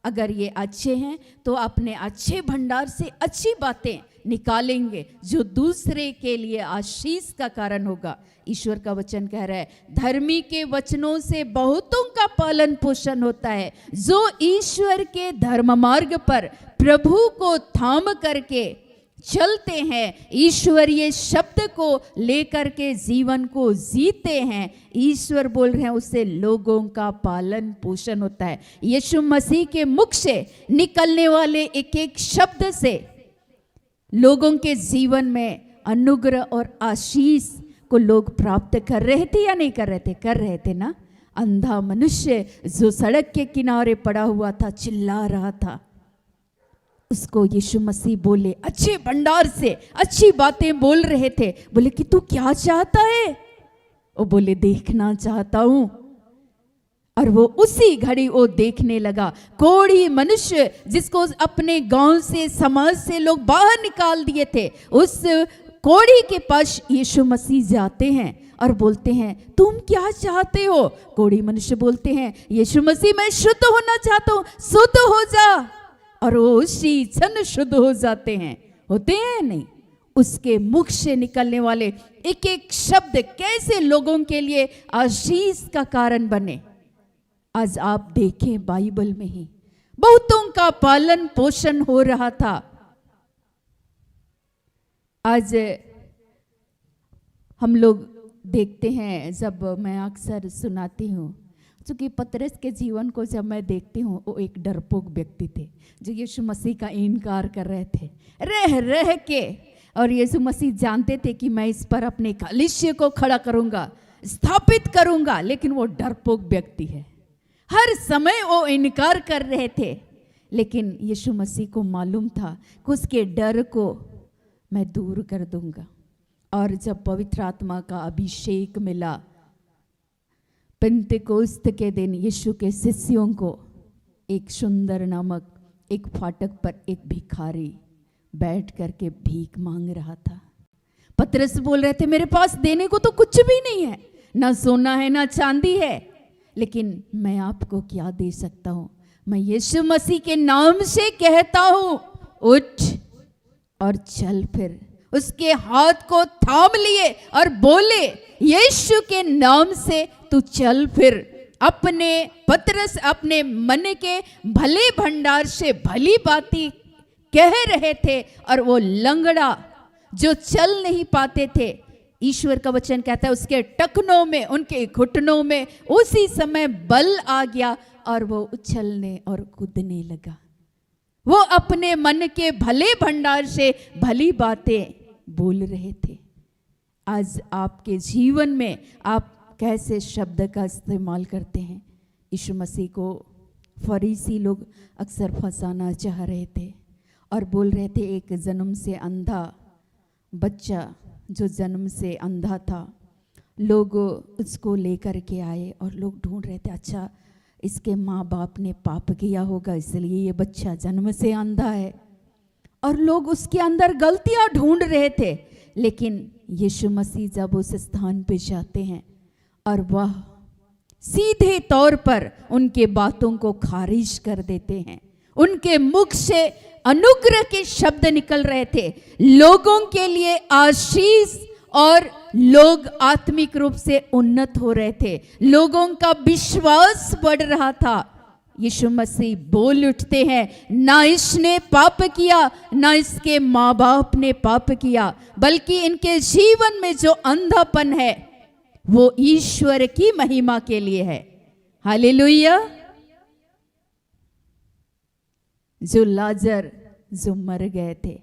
अगर ये अच्छे हैं तो अपने अच्छे भंडार से अच्छी बातें निकालेंगे जो दूसरे के लिए आशीष का कारण होगा। ईश्वर का वचन कह रहा है धर्मी के वचनों से बहुतों का पालन पोषण होता है। जो ईश्वर के धर्म मार्ग पर प्रभु को थाम करके चलते हैं, ईश्वरीय शब्द को लेकर के जीवन को जीते हैं, ईश्वर बोल रहे हैं उससे लोगों का पालन पोषण होता है। यीशु मसीह के मुख से निकलने वाले एक एक शब्द से लोगों के जीवन में अनुग्रह और आशीष को लोग प्राप्त कर रहे थे या नहीं कर रहे थे? कर रहे थे ना। अंधा मनुष्य जो सड़क के किनारे पड़ा हुआ था, चिल्ला रहा था, उसको यीशु मसीह बोले, अच्छे भंडार से अच्छी बातें बोल रहे थे, बोले कि तू क्या चाहता है? वो बोले देखना चाहता हूं। और वो उसी घड़ी वो देखने लगा। कोढ़ी मनुष्य जिसको अपने गांव से, समाज से लोग बाहर निकाल दिए थे, उस कोढ़ी के पास यीशु मसीह जाते हैं और बोलते हैं तुम क्या चाहते हो? कोढ़ी मनुष्य बोलते हैं यीशु मसीह मैं शुद्ध होना चाहता हूं, शुद्ध हो जा। और वो उसी क्षण शुद्ध हो जाते हैं। होते हैं नहीं? उसके मुख से निकलने वाले एक एक शब्द कैसे लोगों के लिए आशीष का कारण बने। आज आप देखें बाइबल में ही बहुतों का पालन पोषण हो रहा था। आज हम लोग देखते हैं, जब मैं अक्सर सुनाती हूँ, क्योंकि पतरस के जीवन को जब मैं देखती हूँ, वो एक डरपोक व्यक्ति थे जो यीशु मसीह का इनकार कर रहे थे रह रह के। और यीशु मसीह जानते थे कि मैं इस पर अपने कलीसिया को खड़ा करूंगा, स्थापित करूंगा, लेकिन वो डरपोक व्यक्ति है। हर समय वो इनकार कर रहे थे, लेकिन यीशु मसीह को मालूम था कि उसके डर को मैं दूर कर दूंगा। और जब पवित्र आत्मा का अभिषेक मिला, पेंतेकोस्त के दिन यीशु के शिष्यों को एक सुंदर नामक एक फाटक पर एक भिखारी बैठ करके भीख मांग रहा था। पतरस बोल रहे थे मेरे पास देने को तो कुछ भी नहीं है, ना सोना है ना चांदी है, लेकिन मैं आपको क्या दे सकता हूं? मैं यीशु मसीह के नाम से कहता हूं, उठ और चल फिर। उसके हाथ को थाम लिए और बोले यीशु के नाम से तू चल फिर। अपने पतरस अपने मन के भले भंडार से भली बातें कह रहे थे, और वो लंगड़ा जो चल नहीं पाते थे, ईश्वर का वचन कहता है उसके टखनों में, उनके घुटनों में उसी समय बल आ गया और वो उछलने और कूदने लगा। वो अपने मन के भले भंडार से भली बातें बोल रहे थे। आज आपके जीवन में आप कैसे शब्द का इस्तेमाल करते हैं? यीशु मसीह को फरीसी लोग अक्सर फंसाना चाह रहे थे और बोल रहे थे एक जन्म से अंधा बच्चा जो जन्म से अंधा था, लोग उसको लेकर के आए और लोग ढूंढ रहे थे अच्छा इसके माँ बाप ने पाप किया होगा इसलिए ये बच्चा जन्म से अंधा है, और लोग उसके अंदर गलतियां ढूंढ रहे थे। लेकिन यीशु मसीह जब उस स्थान पे जाते हैं और वह सीधे तौर पर उनके बातों को खारिज कर देते हैं। उनके मुख से अनुग्रह के शब्द निकल रहे थे, लोगों के लिए आशीष, और लोग आत्मिक रूप से उन्नत हो रहे थे, लोगों का विश्वास बढ़ रहा था। यीशु मसीह बोल उठते हैं ना इसने पाप किया ना इसके माँ बाप ने पाप किया, बल्कि इनके जीवन में जो अंधापन है वो ईश्वर की महिमा के लिए है। हालेलुया। जो लाजर जो मर गए थे,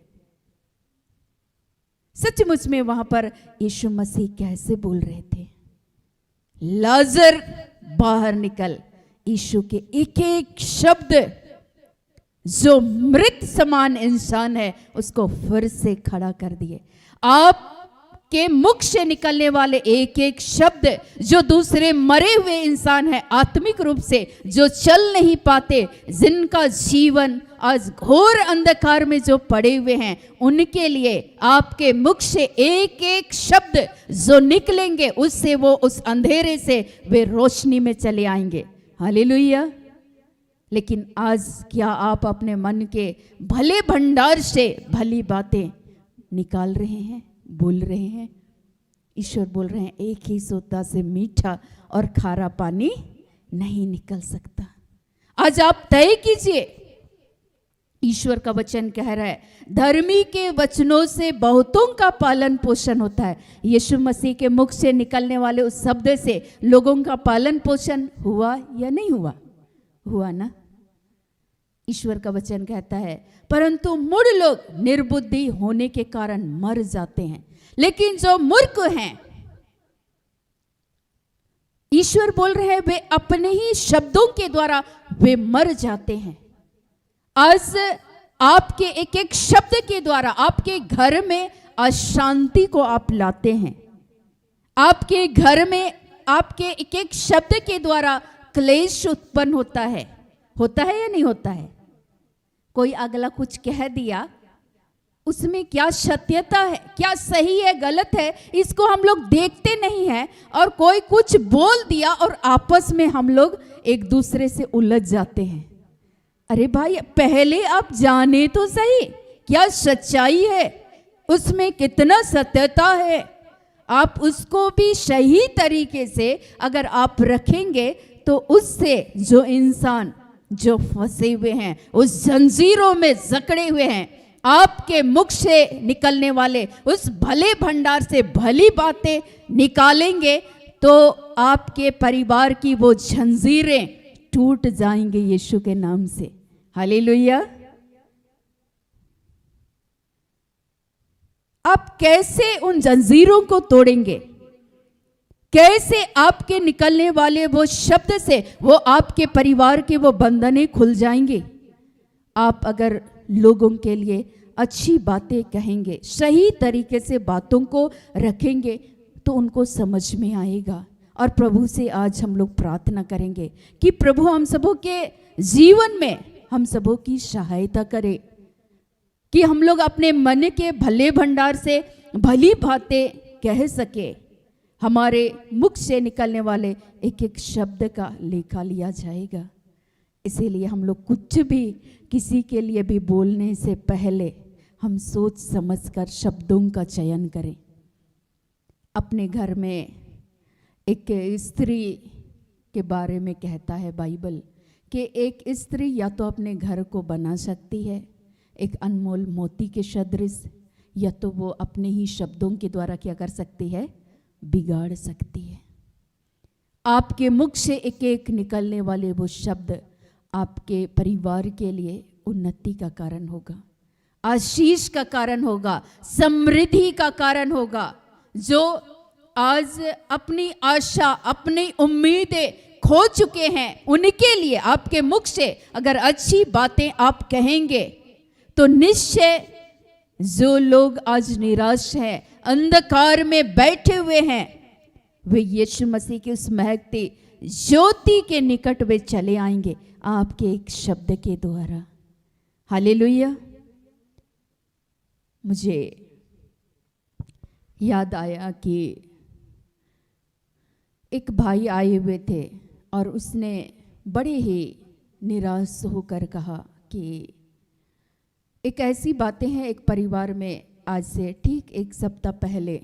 सचमुच में वहां पर यीशु मसीह कैसे बोल रहे थे, लाजर बाहर निकल। यीशु के एक एक शब्द जो मृत समान इंसान है उसको फिर से खड़ा कर दिए। आपके मुख से निकलने वाले एक एक शब्द जो दूसरे मरे हुए इंसान है, आत्मिक रूप से जो चल नहीं पाते, जिनका जीवन आज घोर अंधकार में जो पड़े हुए हैं, उनके लिए आपके मुख से एक एक शब्द जो निकलेंगे उससे वो उस अंधेरे से वे रोशनी में चले आएंगे। हालेलुया। लेकिन आज क्या आप अपने मन के भले भंडार से भली बातें निकाल रहे हैं, बोल रहे हैं? ईश्वर बोल रहे हैं एक ही सोता से मीठा और खारा पानी नहीं निकल सकता। आज आप तय कीजिए। ईश्वर का वचन कह रहा है धर्मी के वचनों से बहुतों का पालन पोषण होता है। यीशु मसीह के मुख से निकलने वाले उस शब्द से लोगों का पालन पोषण हुआ या नहीं हुआ? हुआ ना। ईश्वर का वचन कहता है परंतु मूढ़ लोग निर्बुद्धि होने के कारण मर जाते हैं, लेकिन जो मूर्ख हैं ईश्वर बोल रहे हैं वे अपने ही शब्दों के द्वारा वे मर जाते हैं। आज आपके एक एक शब्द के द्वारा आपके घर में अशांति को आप लाते हैं। आपके घर में आपके एक एक शब्द के द्वारा क्लेश उत्पन्न होता है या नहीं होता है? कोई अगला कुछ कह दिया, उसमें क्या सत्यता है, क्या सही है, गलत है, इसको हम लोग देखते नहीं हैं। और कोई कुछ बोल दिया और आपस में हम लोग एक दूसरे से उलझ जाते हैं। अरे भाई, पहले आप जाने तो सही क्या सच्चाई है, उसमें कितना सत्यता है। आप उसको भी सही तरीके से अगर आप रखेंगे तो उससे जो इंसान जो फंसे हुए हैं, उस जंजीरों में जकड़े हुए हैं, आपके मुख से निकलने वाले उस भले भंडार से भली बातें निकालेंगे तो आपके परिवार की वो जंजीरें टूट जाएंगे यीशु के नाम से। हालेलुया। आप कैसे उन जंजीरों को तोड़ेंगे? कैसे आपके निकलने वाले वो शब्द से वो आपके परिवार के वो बंधनें खुल जाएंगे? आप अगर लोगों के लिए अच्छी बातें कहेंगे, सही तरीके से बातों को रखेंगे तो उनको समझ में आएगा। और प्रभु से आज हम लोग प्रार्थना करेंगे कि प्रभु हम सबों के जीवन में हम सबों की सहायता करे कि हम लोग अपने मन के भले भंडार से भली बातें कह सके। हमारे मुख से निकलने वाले एक एक शब्द का लेखा लिया जाएगा। इसीलिए हम लोग कुछ भी किसी के लिए भी बोलने से पहले हम सोच समझकर शब्दों का चयन करें। अपने घर में एक स्त्री के बारे में कहता है बाइबल कि एक स्त्री या तो अपने घर को बना सकती है एक अनमोल मोती के सदृश, या तो वो अपने ही शब्दों के द्वारा क्या कर सकती है, बिगाड़ सकती है। आपके मुख से एक एक निकलने वाले वो शब्द आपके परिवार के लिए उन्नति का कारण होगा, आशीष का कारण होगा, समृद्धि का कारण होगा। जो आज अपनी आशा अपनी उम्मीदें खो चुके हैं उनके लिए आपके मुख से अगर अच्छी बातें आप कहेंगे तो निश्चय जो लोग आज निराश हैं, अंधकार में बैठे हुए हैं, वे यीशु मसीह की उस महकती ज्योति के निकट वे चले आएंगे आपके एक शब्द के द्वारा। हालेलुया। मुझे याद आया कि एक भाई आए हुए थे और उसने बड़े ही निराश होकर कहा कि एक ऐसी बातें हैं, एक परिवार में आज से ठीक एक सप्ताह पहले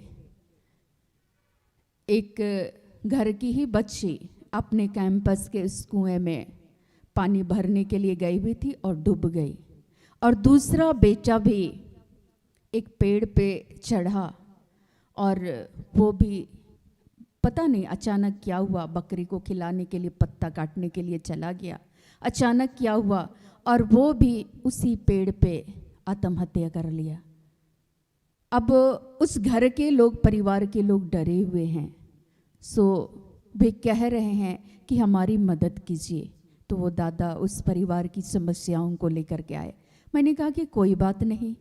एक घर की ही बच्ची अपने कैंपस के उस कुएं में पानी भरने के लिए गई हुई थी और डूब गई। और दूसरा बेटा भी एक पेड़ पे चढ़ा और वो भी पता नहीं अचानक क्या हुआ, बकरी को खिलाने के लिए पत्ता काटने के लिए चला गया, अचानक क्या हुआ और वो भी उसी पेड़ पे आत्महत्या कर लिया। अब उस घर के लोग, परिवार के लोग डरे हुए हैं। सो वे कह रहे हैं कि हमारी मदद कीजिए। तो वो दादा उस परिवार की समस्याओं को लेकर के आए। मैंने कहा कि कोई बात नहीं,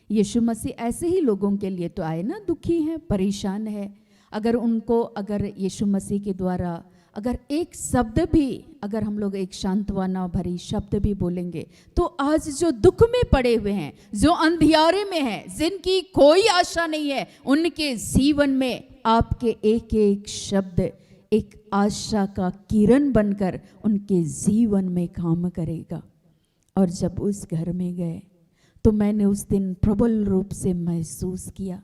यीशु मसीह ऐसे ही लोगों के लिए तो आए ना, दुखी हैं, परेशान है। अगर उनको अगर यीशु मसीह के द्वारा अगर एक शब्द भी, अगर हम लोग एक सांत्वना भरी शब्द भी बोलेंगे तो आज जो दुख में पड़े हुए हैं, जो अंधियारे में हैं, जिनकी कोई आशा नहीं है, उनके जीवन में आपके एक एक शब्द एक आशा का किरण बनकर उनके जीवन में काम करेगा। और जब उस घर में गए तो मैंने उस दिन प्रबल रूप से महसूस किया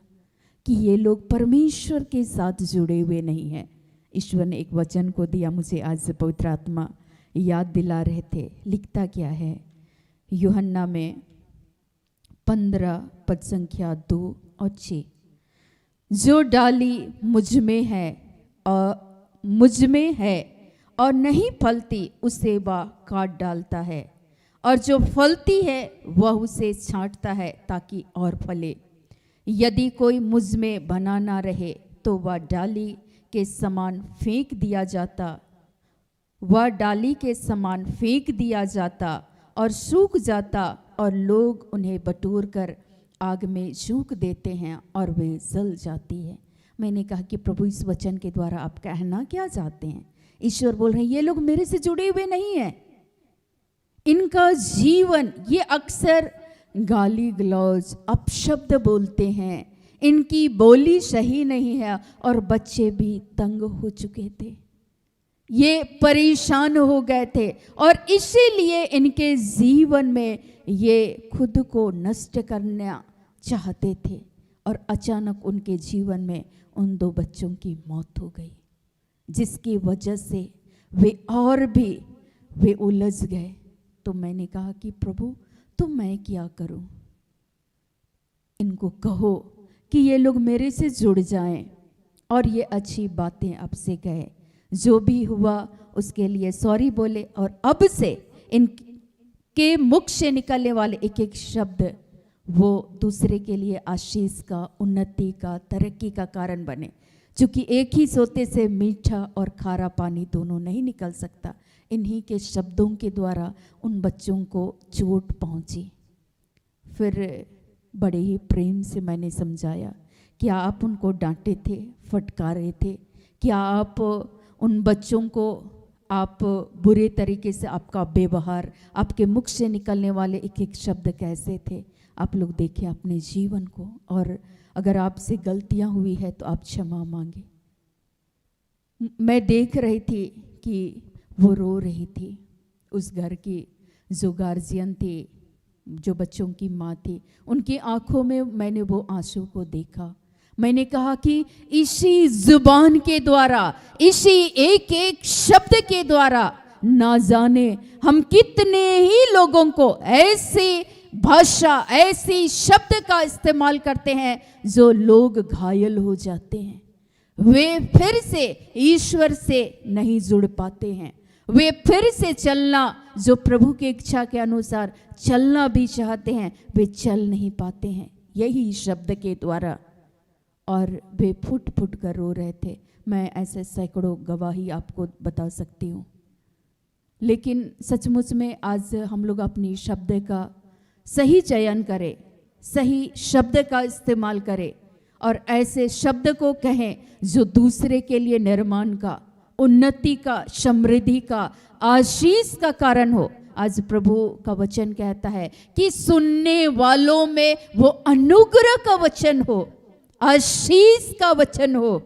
कि ये लोग परमेश्वर के साथ जुड़े हुए नहीं हैं। ईश्वर ने एक वचन को दिया मुझे, आज पवित्र आत्मा याद दिला रहे थे। लिखता क्या है यूहन्ना में 15 पद संख्या 2 और 6, जो डाली मुझ में है और नहीं फलती उसे वह काट डालता है, और जो फलती है वह उसे छांटता है ताकि और फले। यदि कोई मुझ में बना ना रहे तो वह डाली के समान फेंक दिया जाता, वह डाली के समान फेंक दिया जाता और सूख जाता, और लोग उन्हें बटोर कर आग में झोंक देते हैं और वे जल जाती है। मैंने कहा कि प्रभु इस वचन के द्वारा आप कहना क्या चाहते हैं? ईश्वर बोल रहे हैं ये लोग मेरे से जुड़े हुए नहीं हैं, इनका जीवन, ये अक्सर गाली गलौज अपशब्द बोलते हैं, इनकी बोली सही नहीं है, और बच्चे भी तंग हो चुके थे, ये परेशान हो गए थे, और इसीलिए इनके जीवन में ये खुद को नष्ट करना चाहते थे। और अचानक उनके जीवन में उन 2 बच्चों की मौत हो गई, जिसकी वजह से वे उलझ गए। तो मैंने कहा कि प्रभु तो मैं क्या करूं? इनको कहो कि ये लोग मेरे से जुड़ जाएं और ये अच्छी बातें अब से कहे, जो भी हुआ उसके लिए सॉरी बोले, और अब से इनके मुख से निकलने वाले एक एक शब्द वो दूसरे के लिए आशीष का, उन्नति का, तरक्की का कारण बने। क्योंकि एक ही सोते से मीठा और खारा पानी दोनों नहीं निकल सकता। इन्हीं के शब्दों के द्वारा उन बच्चों को चोट पहुंची। फिर बड़े ही प्रेम से मैंने समझाया, क्या आप उनको डांटे थे, फटकारे थे? क्या आप उन बच्चों को आप बुरे तरीके से, आपका व्यवहार, आपके मुख से निकलने वाले एक एक शब्द कैसे थे? आप लोग देखें अपने जीवन को, और अगर आपसे गलतियां हुई है तो आप क्षमा मांगे। मैं देख रही थी कि वो रो रही थी, उस घर की जो गार्जियन थी, जो बच्चों की माँ थी, उनकी आंखों में मैंने वो आंसू को देखा। मैंने कहा कि इसी जुबान के द्वारा, इसी एक एक शब्द के द्वारा ना जाने हम कितने ही लोगों को ऐसी भाषा, ऐसी शब्द का इस्तेमाल करते हैं जो लोग घायल हो जाते हैं। वे फिर से ईश्वर से नहीं जुड़ पाते हैं, वे फिर से चलना, जो प्रभु की इच्छा के अनुसार चलना भी चाहते हैं, वे चल नहीं पाते हैं यही शब्द के द्वारा। और वे फुट फुट कर रो रहे थे। मैं ऐसे सैकड़ों गवाही आपको बता सकती हूँ। लेकिन सचमुच में आज हम लोग अपनी शब्द का सही चयन करें, सही शब्द का इस्तेमाल करें, और ऐसे शब्द को कहें जो दूसरे के लिए निर्माण का, उन्नति का, समृद्धि का, आशीष का कारण हो। आज प्रभु का वचन कहता है कि सुनने वालों में वो अनुग्रह का वचन हो, आशीष का वचन हो।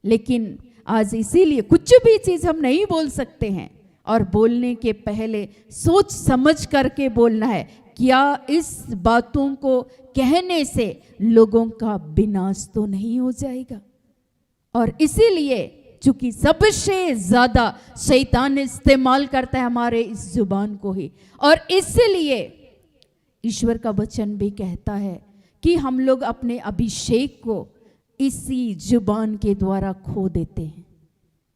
लेकिन आज इसीलिए कुछ भी चीज हम नहीं बोल सकते हैं, और बोलने के पहले सोच समझ करके बोलना है। क्या इस बातों को कहने से लोगों का विनाश तो नहीं हो जाएगा? और इसीलिए चूंकि सबसे ज्यादा शैतान इस्तेमाल करता है हमारे इस जुबान को ही, और इसलिए ईश्वर का वचन भी कहता है कि हम लोग अपने अभिषेक को इसी जुबान के द्वारा खो देते हैं।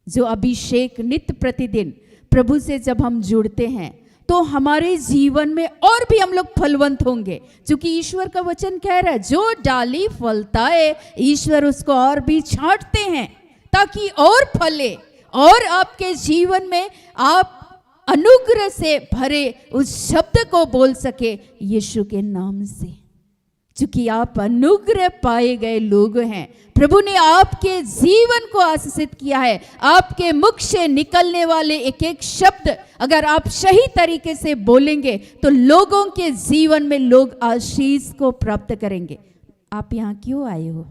जो अभिषेक नित्य प्रतिदिन प्रभु से जब हम जुड़ते हैं तो हमारे जीवन में और भी हम लोग फलवंत होंगे। क्योंकि ईश्वर का वचन कह रहा है जो डाली फलता है ईश्वर उसको और भी छांटते हैं ताकि और फले, और आपके जीवन में आप अनुग्रह से भरे उस शब्द को बोल सके यीशु के नाम से। क्योंकि आप अनुग्रह पाए गए लोग हैं, प्रभु ने आपके जीवन को आशीषित किया है। आपके मुख से निकलने वाले एक एक शब्द अगर आप सही तरीके से बोलेंगे तो लोगों के जीवन में लोग आशीष को प्राप्त करेंगे। आप यहाँ क्यों आए हो?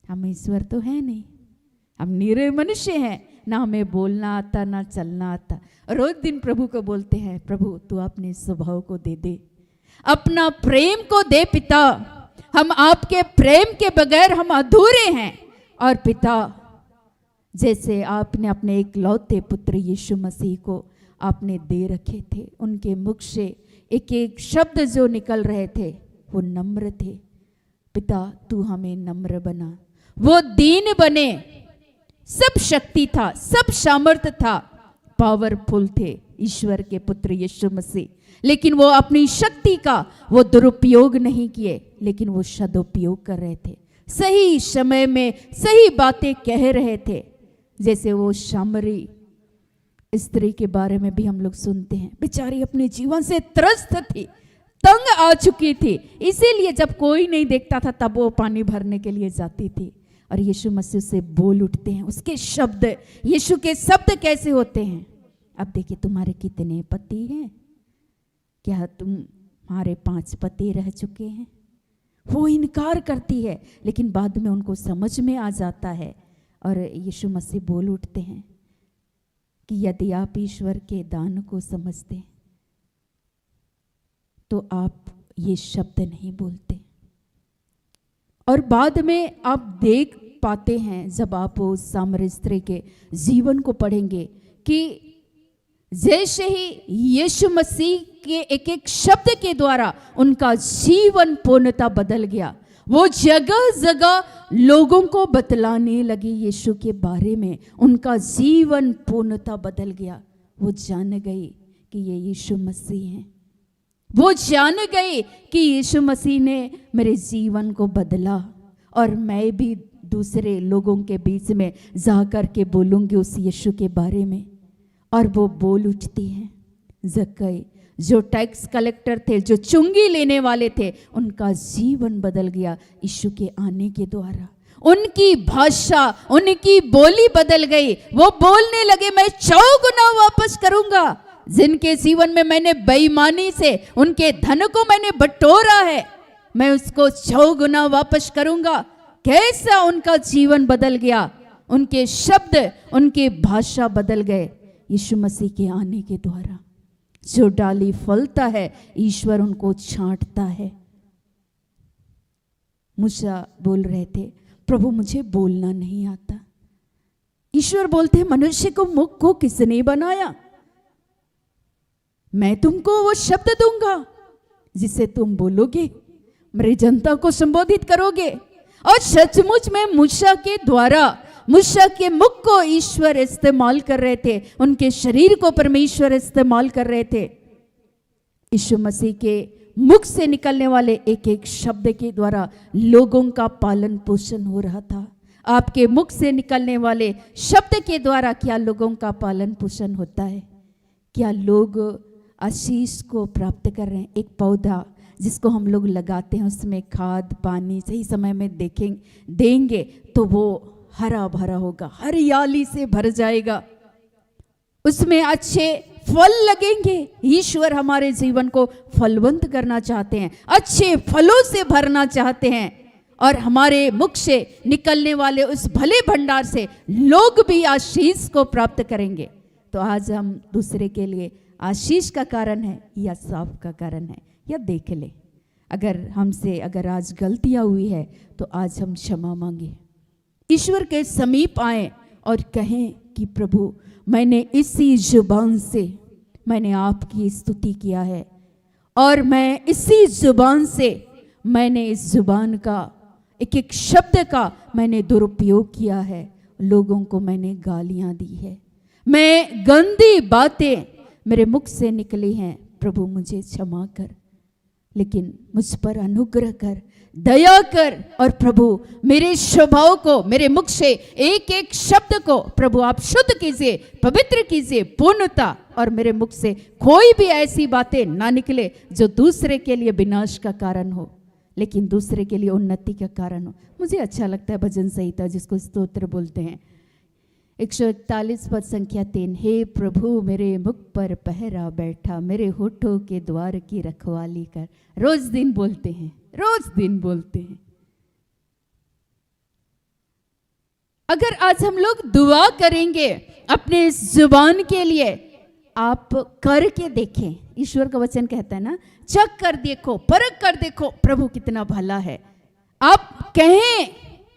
हम ईश्वर तो है नहीं, हम निरे मनुष्य हैं, ना हमें बोलना आता ना चलना आता। रोज दिन प्रभु को बोलते हैं, प्रभु तू अपने स्वभाव को दे दे, अपना प्रेम को दे पिता, हम आपके प्रेम के बगैर हम अधूरे हैं। और पिता जैसे आपने अपने एक लौते पुत्र यीशु मसीह को आपने दे रखे थे, उनके मुख से एक एक शब्द जो निकल रहे थे वो नम्र थे। पिता तू हमें नम्र बना, वो दीन बने। सब शक्ति था, सब सामर्थ्य था, पावरफुल थे ईश्वर के पुत्र यीशु मसीह, लेकिन वो अपनी शक्ति का वो दुरुपयोग नहीं किए, लेकिन वो सदुपयोग कर रहे थे। सही समय में सही बातें कह रहे थे। जैसे वो सामरी स्त्री के बारे में भी हम लोग सुनते हैं, बेचारी अपने जीवन से त्रस्त थी, तंग आ चुकी थी, इसीलिए जब कोई नहीं देखता था तब वो पानी भरने के लिए जाती थी। और यीशु मसीह से बोल उठते हैं, उसके शब्द, यीशु के शब्द कैसे होते हैं। अब देखिए, तुम्हारे कितने पति हैं? क्या तुम्हारे 5 पति रह चुके हैं? वो इनकार करती है, लेकिन बाद में उनको समझ में आ जाता है और यीशु मसीह बोल उठते हैं कि यदि आप ईश्वर के दान को समझते तो आप ये शब्द नहीं बोलते। और बाद में आप देख पाते हैं, जब आप उस सामरी स्त्री के जीवन को पढ़ेंगे, कि जैसे ही यीशु मसीह के एक एक शब्द के द्वारा उनका जीवन पूर्णतः बदल गया। वो जगह जगह लोगों को बतलाने लगी यीशु के बारे में, उनका जीवन पूर्णतः बदल गया। वो जान गए कि ये यीशु मसीह हैं। वो जान गए कि यीशु मसीह ने मेरे जीवन को बदला और मैं भी दूसरे लोगों के बीच में जा कर के बोलूँगी उस यीशु के बारे में। और वो बोल उठती हैं। जक्कई जो टैक्स कलेक्टर थे, जो चुंगी लेने वाले थे, उनका जीवन बदल गया यीशु के आने के द्वारा। उनकी भाषा, उनकी बोली बदल गई। वो बोलने लगे, मैं 100 गुना वापस करूंगा। जिनके जीवन में मैंने बेईमानी से उनके धन को मैंने बटोरा है, मैं उसको 100 गुना वापस करूंगा। कैसा उनका जीवन बदल गया, उनके शब्द, उनकी भाषा बदल गए यीशु मसीह के आने के द्वारा। जो डाली फलता है, ईश्वर उनको छांटता है। मूसा बोल रहे थे, प्रभु मुझे बोलना नहीं आता। ईश्वर बोलते, मनुष्य को मुख को किसने बनाया? मैं तुमको वो शब्द दूंगा जिसे तुम बोलोगे, मेरी जनता को संबोधित करोगे। और सचमुच में मूसा के द्वारा, मूसा के मुख को ईश्वर इस्तेमाल कर रहे थे, उनके शरीर को परमेश्वर इस्तेमाल कर रहे थे। यीशु मसीह के मुख से निकलने वाले एक एक शब्द के द्वारा लोगों का पालन पोषण हो रहा था। आपके मुख से निकलने वाले शब्द के द्वारा क्या लोगों का पालन पोषण होता है? क्या लोग आशीष को प्राप्त कर रहे हैं? एक पौधा जिसको हम लोग लगाते हैं, उसमें खाद पानी सही समय में देंगे तो वो हरा भरा होगा, हरियाली से भर जाएगा, उसमें अच्छे फल लगेंगे। ईश्वर हमारे जीवन को फलवंत करना चाहते हैं, अच्छे फलों से भरना चाहते हैं। और हमारे मुख से निकलने वाले उस भले भंडार से लोग भी आशीष को प्राप्त करेंगे। तो आज हम दूसरे के लिए आशीष का कारण है या श्राप का कारण है, या देख ले। अगर आज गलतियां हुई है तो आज हम क्षमा मांगे, ईश्वर के समीप आए और कहें कि प्रभु, मैंने इसी जुबान से मैंने आपकी स्तुति किया है, और मैं इसी जुबान से मैंने इस जुबान का एक एक शब्द का मैंने दुरुपयोग किया है, लोगों को मैंने गालियां दी है, मैं गंदी बातें मेरे मुख से निकली हैं। प्रभु मुझे क्षमा कर, लेकिन मुझ पर अनुग्रह कर, दया कर। और प्रभु मेरे स्वभाव को, मेरे मुख से एक एक शब्द को प्रभु आप शुद्ध कीजिए, पवित्र कीजिए, पूर्णता। और मेरे मुख से कोई भी ऐसी बातें ना निकले जो दूसरे के लिए विनाश का कारण हो, लेकिन दूसरे के लिए उन्नति का कारण हो। मुझे अच्छा लगता है भजन संहिता जिसको स्तोत्र बोलते हैं, 141 पद संख्या 3। हे प्रभु मेरे मुख पर पहरा बैठा, मेरे होठों के द्वार की रखवाली कर। रोज दिन बोलते हैं, रोज दिन बोलते हैं। अगर आज हम लोग दुआ करेंगे अपने इस जुबान के लिए, आप करके देखें। ईश्वर का वचन कहता है ना, चख कर देखो, परख कर देखो प्रभु कितना भला है। आप कहें,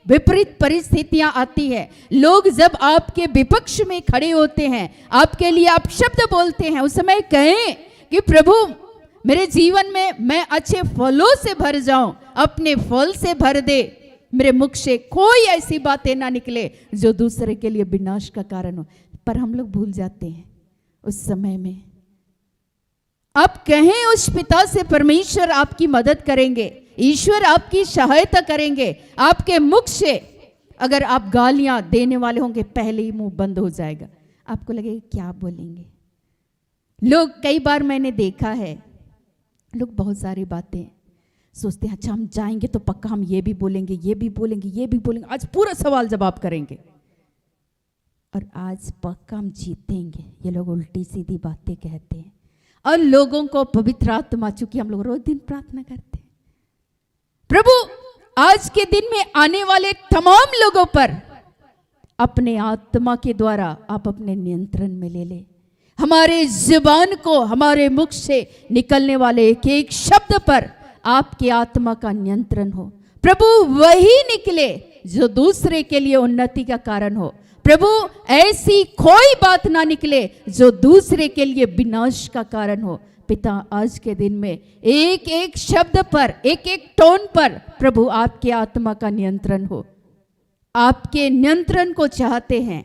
विपरीत परिस्थितियां आती है, लोग जब आपके विपक्ष में खड़े होते हैं, आपके लिए आप शब्द बोलते हैं, उस समय कहें कि प्रभु मेरे जीवन में मैं अच्छे फलों से भर जाऊं, अपने फल से भर दे, मेरे मुख से कोई ऐसी बातें ना निकले जो दूसरे के लिए विनाश का कारण हो। पर हम लोग भूल जाते हैं उस समय में। आप कहें उस पिता से, परमेश्वर आपकी मदद करेंगे। ईश्वर आपकी सहायता करेंगे। आपके मुख से अगर आप गालियां देने वाले होंगे, पहले ही मुंह बंद हो जाएगा। आपको लगेगा क्या बोलेंगे। लोग, कई बार मैंने देखा है, लोग बहुत सारी बातें सोचते हैं, अच्छा हम जाएंगे तो पक्का हम ये भी बोलेंगे, ये भी बोलेंगे, ये भी बोलेंगे, आज पूरा सवाल जवाब करेंगे और आज पक्का हम जीतेंगे। ये लोग उल्टी सीधी बातें कहते हैं और लोगों को पवित्र आत्मा, चूंकि हम लोग रोज दिन प्रार्थना करते हैं, प्रभु आज के दिन में आने वाले तमाम लोगों पर अपने आत्मा के द्वारा आप अपने नियंत्रण में ले ले। हमारे जुबान को, हमारे मुख से निकलने वाले एक एक शब्द पर आपके आत्मा का नियंत्रण हो। प्रभु वही निकले जो दूसरे के लिए उन्नति का कारण हो। प्रभु ऐसी कोई बात ना निकले जो दूसरे के लिए विनाश का कारण हो। पिता आज के दिन में एक एक शब्द पर, एक एक टोन पर प्रभु आपके आत्मा का नियंत्रण हो। आपके नियंत्रण को चाहते हैं,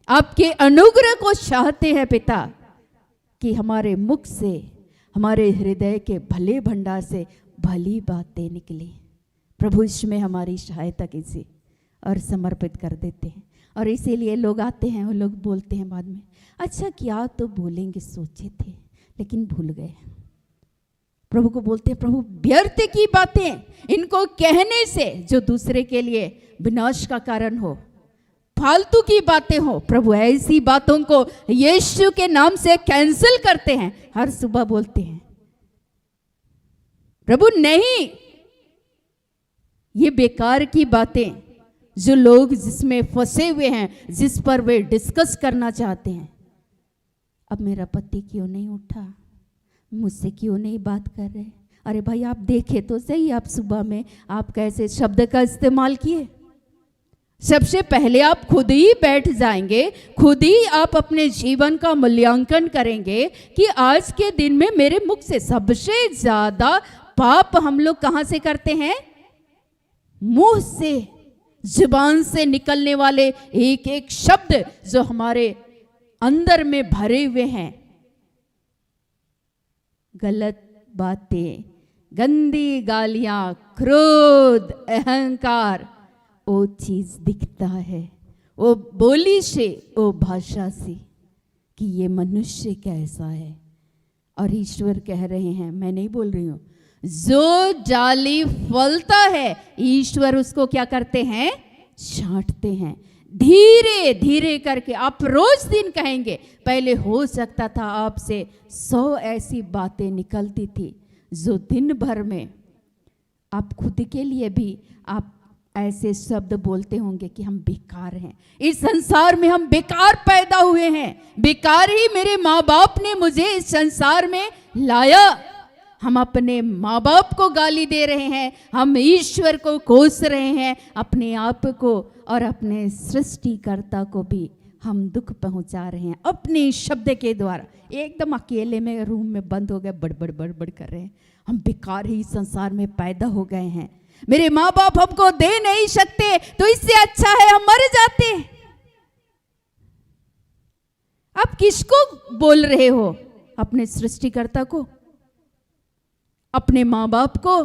आपके अनुग्रह को चाहते हैं पिता, कि हमारे मुख से, हमारे हृदय के भले भंडार से भली बातें निकली। प्रभु इसमें हमारी सहायता कीजिए और समर्पित कर देते हैं। और इसीलिए लोग आते हैं और लोग बोलते हैं बाद में, अच्छा क्या तो बोलेंगे, सोचे थे लेकिन भूल गए। प्रभु को बोलते हैं, प्रभु व्यर्थ की बातें इनको कहने से जो दूसरे के लिए विनाश का कारण हो, फालतू की बातें हो, प्रभु ऐसी बातों को यीशु के नाम से कैंसिल करते हैं। हर सुबह बोलते हैं प्रभु नहीं, ये बेकार की बातें जो लोग जिसमें फंसे हुए हैं, जिस पर वे डिस्कस करना चाहते हैं, अब मेरा पति क्यों नहीं उठा, मुझसे क्यों नहीं बात कर रहे। अरे भाई आप देखे तो सही, आप सुबह में आप कैसे शब्द का इस्तेमाल किए। सबसे पहले आप खुद ही बैठ जाएंगे, खुद ही आप अपने जीवन का मूल्यांकन करेंगे कि आज के दिन में मेरे मुख से सबसे ज्यादा पाप हम लोग कहां से करते हैं? मुंह से, जुबान से निकलने वाले एक एक शब्द जो हमारे अंदर में भरे हुए हैं, गलत बातें, गंदी गालियां, क्रोध, अहंकार, वो चीज दिखता है, वो बोली से, वो भाषा से कि ये मनुष्य कैसा है। और ईश्वर कह रहे हैं, मैं नहीं बोल रही हूं, जो डाली फलता है ईश्वर उसको क्या करते हैं? छांटते हैं। धीरे धीरे करके आप रोज दिन कहेंगे। पहले हो सकता था आपसे 100 ऐसी बातें निकलती थी जो दिन भर में आप खुद के लिए भी आप ऐसे शब्द बोलते होंगे कि हम बेकार हैं, इस संसार में हम बेकार पैदा हुए हैं, बेकार ही मेरे माँ बाप ने मुझे इस संसार में लाया। हम अपने माँ बाप को गाली दे रहे हैं, हम ईश्वर को कोस रहे हैं, अपने आप को और अपने सृष्टिकर्ता को भी हम दुख पहुंचा रहे हैं अपने शब्द के द्वारा। एकदम अकेले में रूम में बंद हो गए, बड़बड़ बड़बड़ कर रहे हैं, हम बेकार ही संसार में पैदा हो गए हैं, मेरे माँ बाप हमको दे नहीं सकते तो इससे अच्छा है हम मर जाते। आप किसको बोल रहे हो? अपने सृष्टिकर्ता को, अपने माँ बाप को?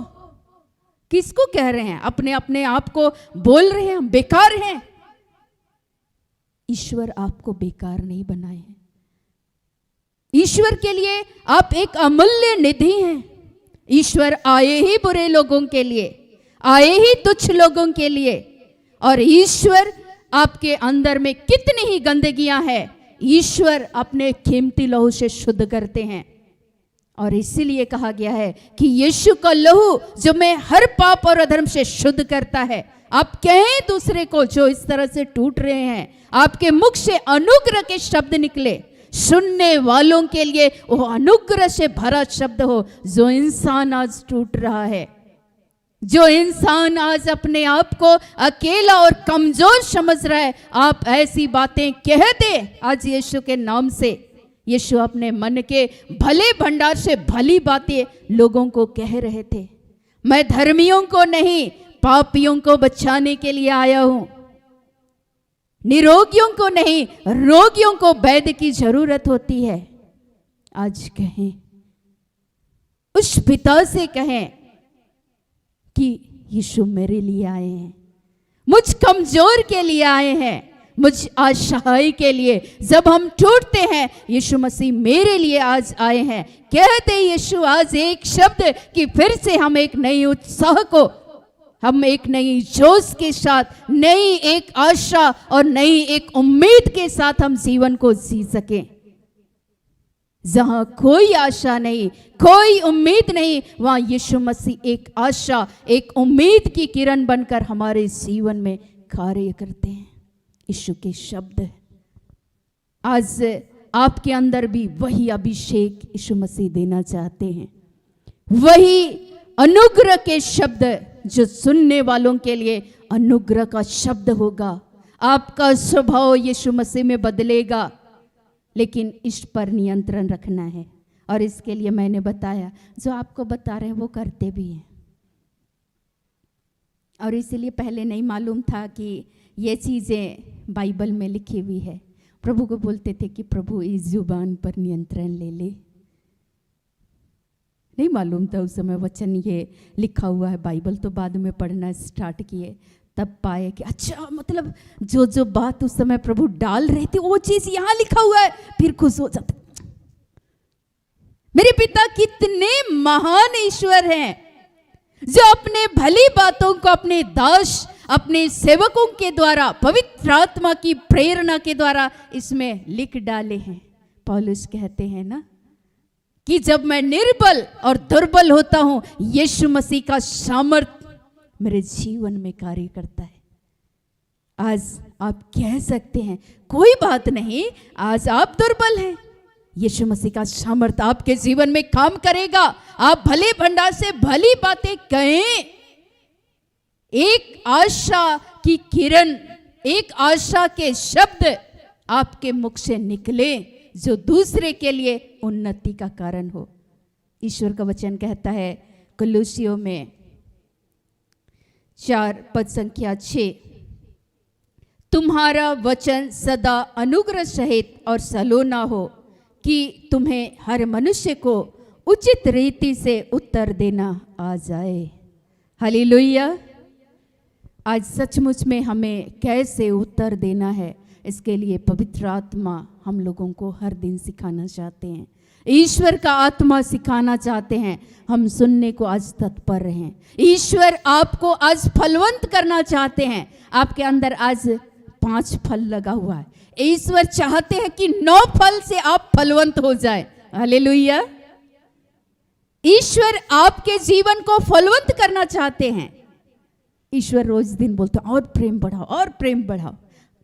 किसको कह रहे हैं? अपने अपने आप को बोल रहे हैं हम बेकार हैं। ईश्वर आपको बेकार नहीं बनाए हैं। ईश्वर के लिए आप एक अमूल्य निधि हैं। ईश्वर आए ही बुरे लोगों के लिए, आए ही तुच्छ लोगों के लिए। और ईश्वर आपके अंदर में कितनी ही गंदगियां हैं, ईश्वर अपने कीमती लहू से शुद्ध करते हैं। और इसीलिए कहा गया है कि यीशु का लहू जो मैं हर पाप और अधर्म से शुद्ध करता है। आप कहें दूसरे को जो इस तरह से टूट रहे हैं, आपके मुख से अनुग्रह के शब्द निकले, सुनने वालों के लिए वो अनुग्रह से भरा शब्द हो। जो इंसान आज टूट रहा है, जो इंसान आज अपने आप को अकेला और कमजोर समझ रहा है, आप ऐसी बातें कह दे आज यीशु के नाम से। यीशु अपने मन के भले भंडार से भली बातें लोगों को कह रहे थे। मैं धर्मियों को नहीं, पापियों को बचाने के लिए आया हूं। निरोगियों को नहीं, रोगियों को वैद्य की जरूरत होती है। आज कहें, उस पिता से कहें कि यीशु मेरे लिए आए हैं, मुझ कमजोर के लिए आए हैं, मुझ असहाय के लिए। जब हम टूटते हैं, यीशु मसीह मेरे लिए आज आए हैं। कहते यीशु आज एक शब्द कि फिर से हम एक नई उत्साह को, हम एक नई जोश के साथ, नई एक आशा और नई एक उम्मीद के साथ हम जीवन को जी सकें। जहां कोई आशा नहीं, कोई उम्मीद नहीं, वहां यीशु मसीह एक आशा, एक उम्मीद की किरण बनकर हमारे जीवन में कार्य करते हैं। यीशु के शब्द आज आपके अंदर भी वही अभिषेक यीशु मसीह देना चाहते हैं, वही अनुग्रह के शब्द जो सुनने वालों के लिए अनुग्रह का शब्द होगा। आपका स्वभाव यीशु मसीह में बदलेगा, लेकिन इस पर नियंत्रण रखना है। और इसके लिए मैंने बताया, जो आपको बता रहे हैं वो करते भी हैं। और इसीलिए पहले नहीं मालूम था कि ये चीज़ें बाइबल में लिखी हुई है। प्रभु को बोलते थे कि प्रभु इस जुबान पर नियंत्रण ले ले। नहीं मालूम था उस समय वचन ये लिखा हुआ है। बाइबल तो बाद में पढ़ना स्टार्ट किए, तब पाए कि अच्छा, मतलब जो जो बात उस समय प्रभु डाल रहे थे वो चीज यहाँ लिखा हुआ है। फिर खुश हो जाते, मेरे पिता कितने महान ईश्वर हैं जो अपने भली बातों को अपने दास, अपने सेवकों के द्वारा, पवित्र आत्मा की प्रेरणा के द्वारा इसमें लिख डाले हैं। पौलुस कहते हैं ना कि जब मैं निर्बल और दुर्बल होता हूं, यीशु मसीह का सामर्थ मेरे जीवन में कार्य करता है। आज आप कह सकते हैं कोई बात नहीं, आज आप दुर्बल हैं, यीशु मसीह का सामर्थ आपके जीवन में काम करेगा। आप भले भंडार से भली बातें कहें, एक आशा की किरण, एक आशा के शब्द आपके मुख से निकले जो दूसरे के लिए उन्नति का कारण हो। ईश्वर का वचन कहता है कुलुसियों में 4 पद संख्या 6, तुम्हारा वचन सदा अनुग्रह सहित और सलोना हो कि तुम्हें हर मनुष्य को उचित रीति से उत्तर देना आ जाए। हालेलुया। आज सचमुच में हमें कैसे उत्तर देना है, इसके लिए पवित्र आत्मा हम लोगों को हर दिन सिखाना चाहते हैं। ईश्वर का आत्मा सिखाना चाहते हैं। हम सुनने को आज तत्पर रहें। ईश्वर आपको आज फलवंत करना चाहते हैं। आपके अंदर आज 5 फल लगा हुआ है। ईश्वर चाहते हैं कि 9 फल से आप फलवंत हो जाए। हालेलुया। ईश्वर आपके जीवन को फलवंत करना चाहते हैं। ईश्वर रोज दिन बोलते और प्रेम बढ़ाओ और प्रेम बढ़ाओ।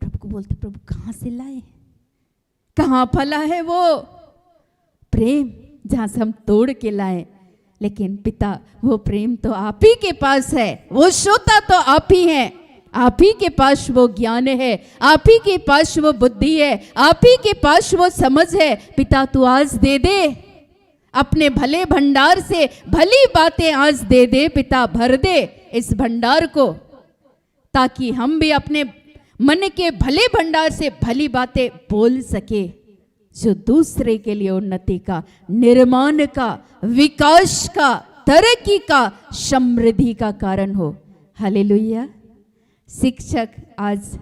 प्रभु को बोलते प्रभु कहाँ से लाए, कहाँ फला है वो प्रेम जहां से हम तोड़ के लाए। लेकिन पिता वो प्रेम तो आप ही के पास है, वो श्रोता तो आप ही हैं, आप ही के पास वो ज्ञान है, आप ही के पास वो बुद्धि है, आप ही के पास वो समझ है। पिता तू आज दे दे, अपने भले भंडार से भली बातें आज दे दे। पिता भर दे इस भंडार को, ताकि हम भी अपने मन के भले भंडार से भली बातें बोल सके जो दूसरे के लिए उन्नति का, निर्माण का, विकास का, तरक्की का, समृद्धि का कारण हो। हालेलुया। शिक्षक आज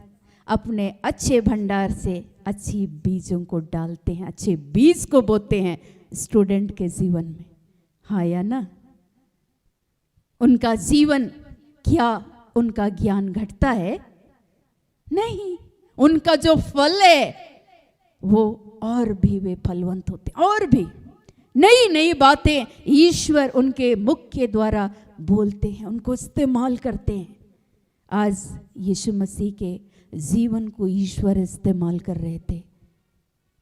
अपने अच्छे भंडार से अच्छी बीजों को डालते हैं, अच्छे बीज को बोते हैं स्टूडेंट के जीवन में। हाँ या ना? उनका जीवन क्या उनका ज्ञान घटता है? नहीं, उनका जो फल है वो और भी वे फलवंत होते, और भी नई नई बातें ईश्वर उनके मुख के द्वारा बोलते हैं, उनको इस्तेमाल करते हैं। आज यीशु मसीह के जीवन को ईश्वर इस्तेमाल कर रहे थे।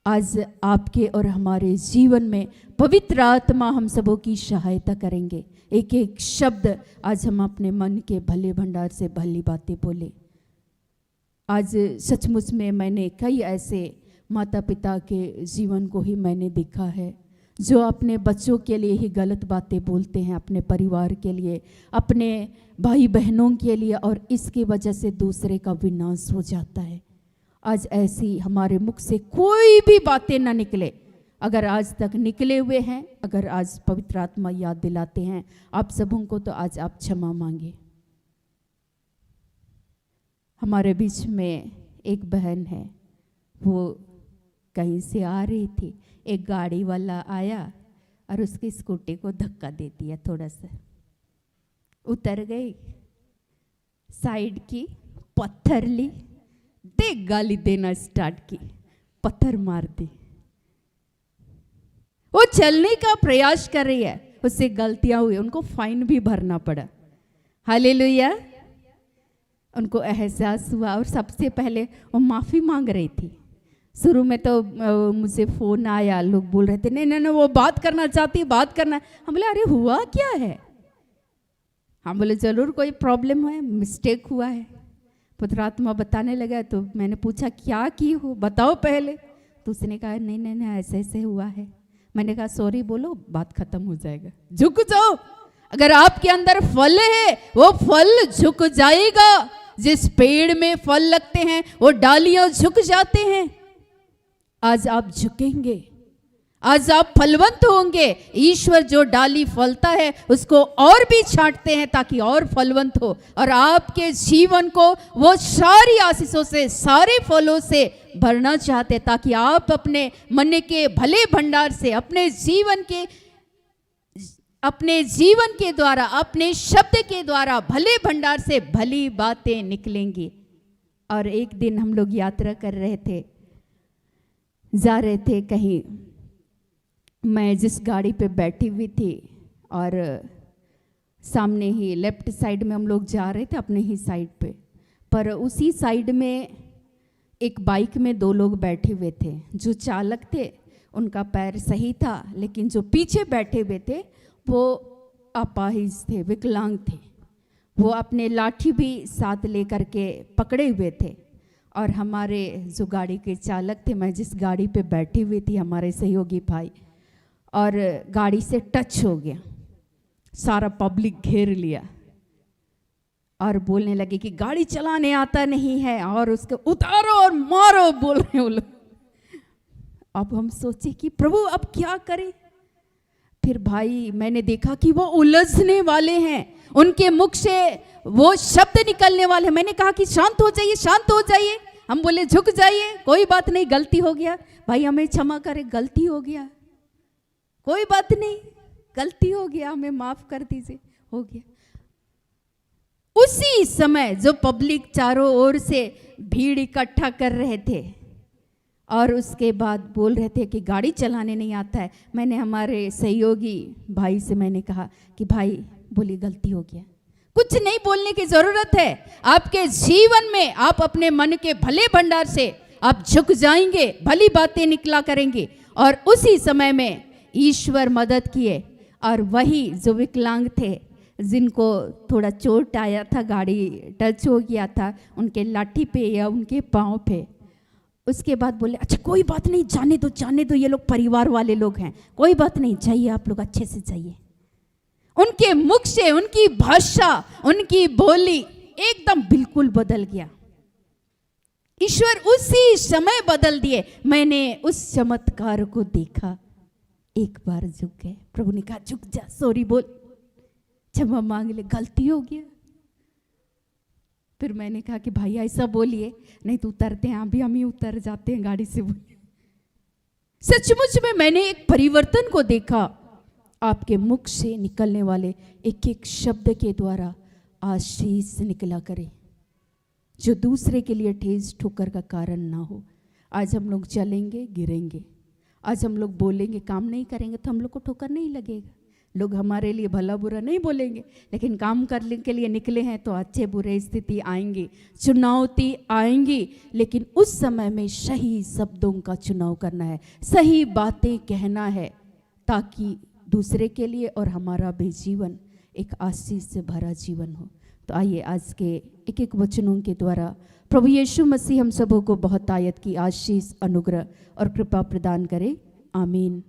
आज आपके और हमारे जीवन में पवित्र आत्मा हम सबों की सहायता करेंगे। एक एक शब्द आज हम अपने मन के भले भंडार से भली बातें बोले। आज सचमुच में मैंने कई ऐसे माता पिता के जीवन को ही मैंने देखा है जो अपने बच्चों के लिए ही गलत बातें बोलते हैं, अपने परिवार के लिए, अपने भाई बहनों के लिए, और इसकी वजह से दूसरे का विनाश हो जाता है। आज ऐसी हमारे मुख से कोई भी बातें ना निकले। अगर आज तक निकले हुए हैं, अगर आज पवित्र आत्मा याद दिलाते हैं आप सबों को, तो आज आप क्षमा मांगे। हमारे बीच में एक बहन है, वो कहीं से आ रही थी, एक गाड़ी वाला आया और उसकी स्कूटी को धक्का दे दिया, थोड़ा सा उतर गई, साइड की, पत्थर ली, देख गाली देना स्टार्ट की, पत्थर मार दी। वो चलने का प्रयास कर रही है, उससे गलतियां हुई, उनको फाइन भी भरना पड़ा। हालेलुया। उनको एहसास हुआ और सबसे पहले वो माफ़ी मांग रही थी। शुरू में तो मुझे फ़ोन आया, लोग बोल रहे थे नहीं नहीं नहीं वो बात करना चाहती है, बात करना। हम बोले अरे हुआ क्या है? हम बोले ज़रूर कोई प्रॉब्लम है, मिस्टेक हुआ है। पवित्र आत्मा बताने लगा तो मैंने पूछा क्या की हो, बताओ पहले। तो उसने कहा नहीं नहीं नहीं ऐसे ऐसे हुआ है। मैंने कहा सॉरी बोलो, बात खत्म हो जाएगा। झुक जाओ, अगर आपके अंदर फल है वो फल झुक जाएगा। जिस पेड़ में फल लगते हैं वो डालियां झुक जाते हैं। आज आप झुकेंगे, आज आप फलवंत होंगे। ईश्वर जो डाली फलता है उसको और भी छांटते हैं ताकि और फलवंत हो, और आपके जीवन को वो सारी आशीषों से, सारे फलों से भरना चाहते ताकि आप अपने मन के भले भंडार से, अपने जीवन के द्वारा, अपने शब्द के द्वारा भले भंडार से भली बातें निकलेंगी। और एक दिन हम लोग यात्रा कर रहे थे, जा रहे थे कहीं, मैं जिस गाड़ी पे बैठी हुई थी और सामने ही लेफ्ट साइड में हम लोग जा रहे थे, अपने ही साइड पे, पर उसी साइड में एक बाइक में 2 लोग बैठे हुए थे। जो चालक थे उनका पैर सही था, लेकिन जो पीछे बैठे हुए थे वो अपाहिज थे, विकलांग थे। वो अपने लाठी भी साथ लेकर के पकड़े हुए थे। और हमारे जो गाड़ी के चालक थे, मैं जिस गाड़ी पे बैठी हुई थी, हमारे सहयोगी भाई, और गाड़ी से टच हो गया, सारा पब्लिक घेर लिया और बोलने लगे कि गाड़ी चलाने आता नहीं है और उसको उतारो और मारो, बोल रहे वो लोग। अब हम सोचे कि प्रभु अब क्या करें। फिर भाई मैंने देखा कि वो उलझने वाले हैं, उनके मुख से वो शब्द निकलने वाले हैं। मैंने कहा कि शांत हो जाइए, शांत हो जाइए। हम बोले झुक जाइए, कोई बात नहीं, गलती हो गया, भाई हमें क्षमा करे, गलती हो गया, कोई बात नहीं, गलती हो गया, हमें माफ कर दीजिए, हो गया। उसी समय जो पब्लिक चारों ओर से भीड़ इकट्ठा कर रहे थे और उसके बाद बोल रहे थे कि गाड़ी चलाने नहीं आता है, मैंने हमारे सहयोगी भाई से मैंने कहा कि भाई बोली गलती हो गया। कुछ नहीं बोलने की जरूरत है। आपके जीवन में आप अपने मन के भले भंडार से आप झुक जाएंगे, भली बातें निकला करेंगे। और उसी समय में ईश्वर मदद किए और वही जो विकलांग थे, जिनको थोड़ा चोट आया था, गाड़ी टच हो गया था उनके लाठी पे या उनके पाँव पे, उसके बाद बोले अच्छा कोई बात नहीं, जाने दो जाने दो, ये लोग परिवार वाले लोग हैं, कोई बात नहीं, जाइए आप लोग अच्छे से जाइए। उनके मुख से उनकी भाषा, उनकी बोली एकदम बिल्कुल बदल गया। ईश्वर उसी समय बदल दिए। मैंने उस चमत्कार को देखा। एक बार झुक गए, प्रभु ने कहा झुक जा, सॉरी बोल, क्षमा मांग ले, गलती हो गया। फिर मैंने कहा कि भाई ऐसा बोलिए, नहीं तो उतरते हैं, अभी हम ही उतर जाते हैं गाड़ी से। सचमुच में मैंने एक परिवर्तन को देखा। आपके मुख से निकलने वाले एक एक शब्द के द्वारा आशीष निकला करे, जो दूसरे के लिए ठेस ठोकर का कारण ना हो। आज हम लोग चलेंगे, गिरेंगे, आज हम लोग बोलेंगे, काम नहीं करेंगे तो हम लोग को ठोकर नहीं लगेगा। लोग हमारे लिए भला बुरा नहीं बोलेंगे, लेकिन काम करने के लिए निकले हैं तो अच्छे बुरे स्थिति आएंगी, चुनौती आएंगी, लेकिन उस समय में सही शब्दों का चुनाव करना है, सही बातें कहना है, ताकि दूसरे के लिए और हमारा भी जीवन एक आशीष से भरा जीवन हो। तो आइए आज के एक एक वचनों के द्वारा प्रभु यीशु मसीह हम सबों को बहुत आयत की आशीष, अनुग्रह और कृपा प्रदान करे। आमीन।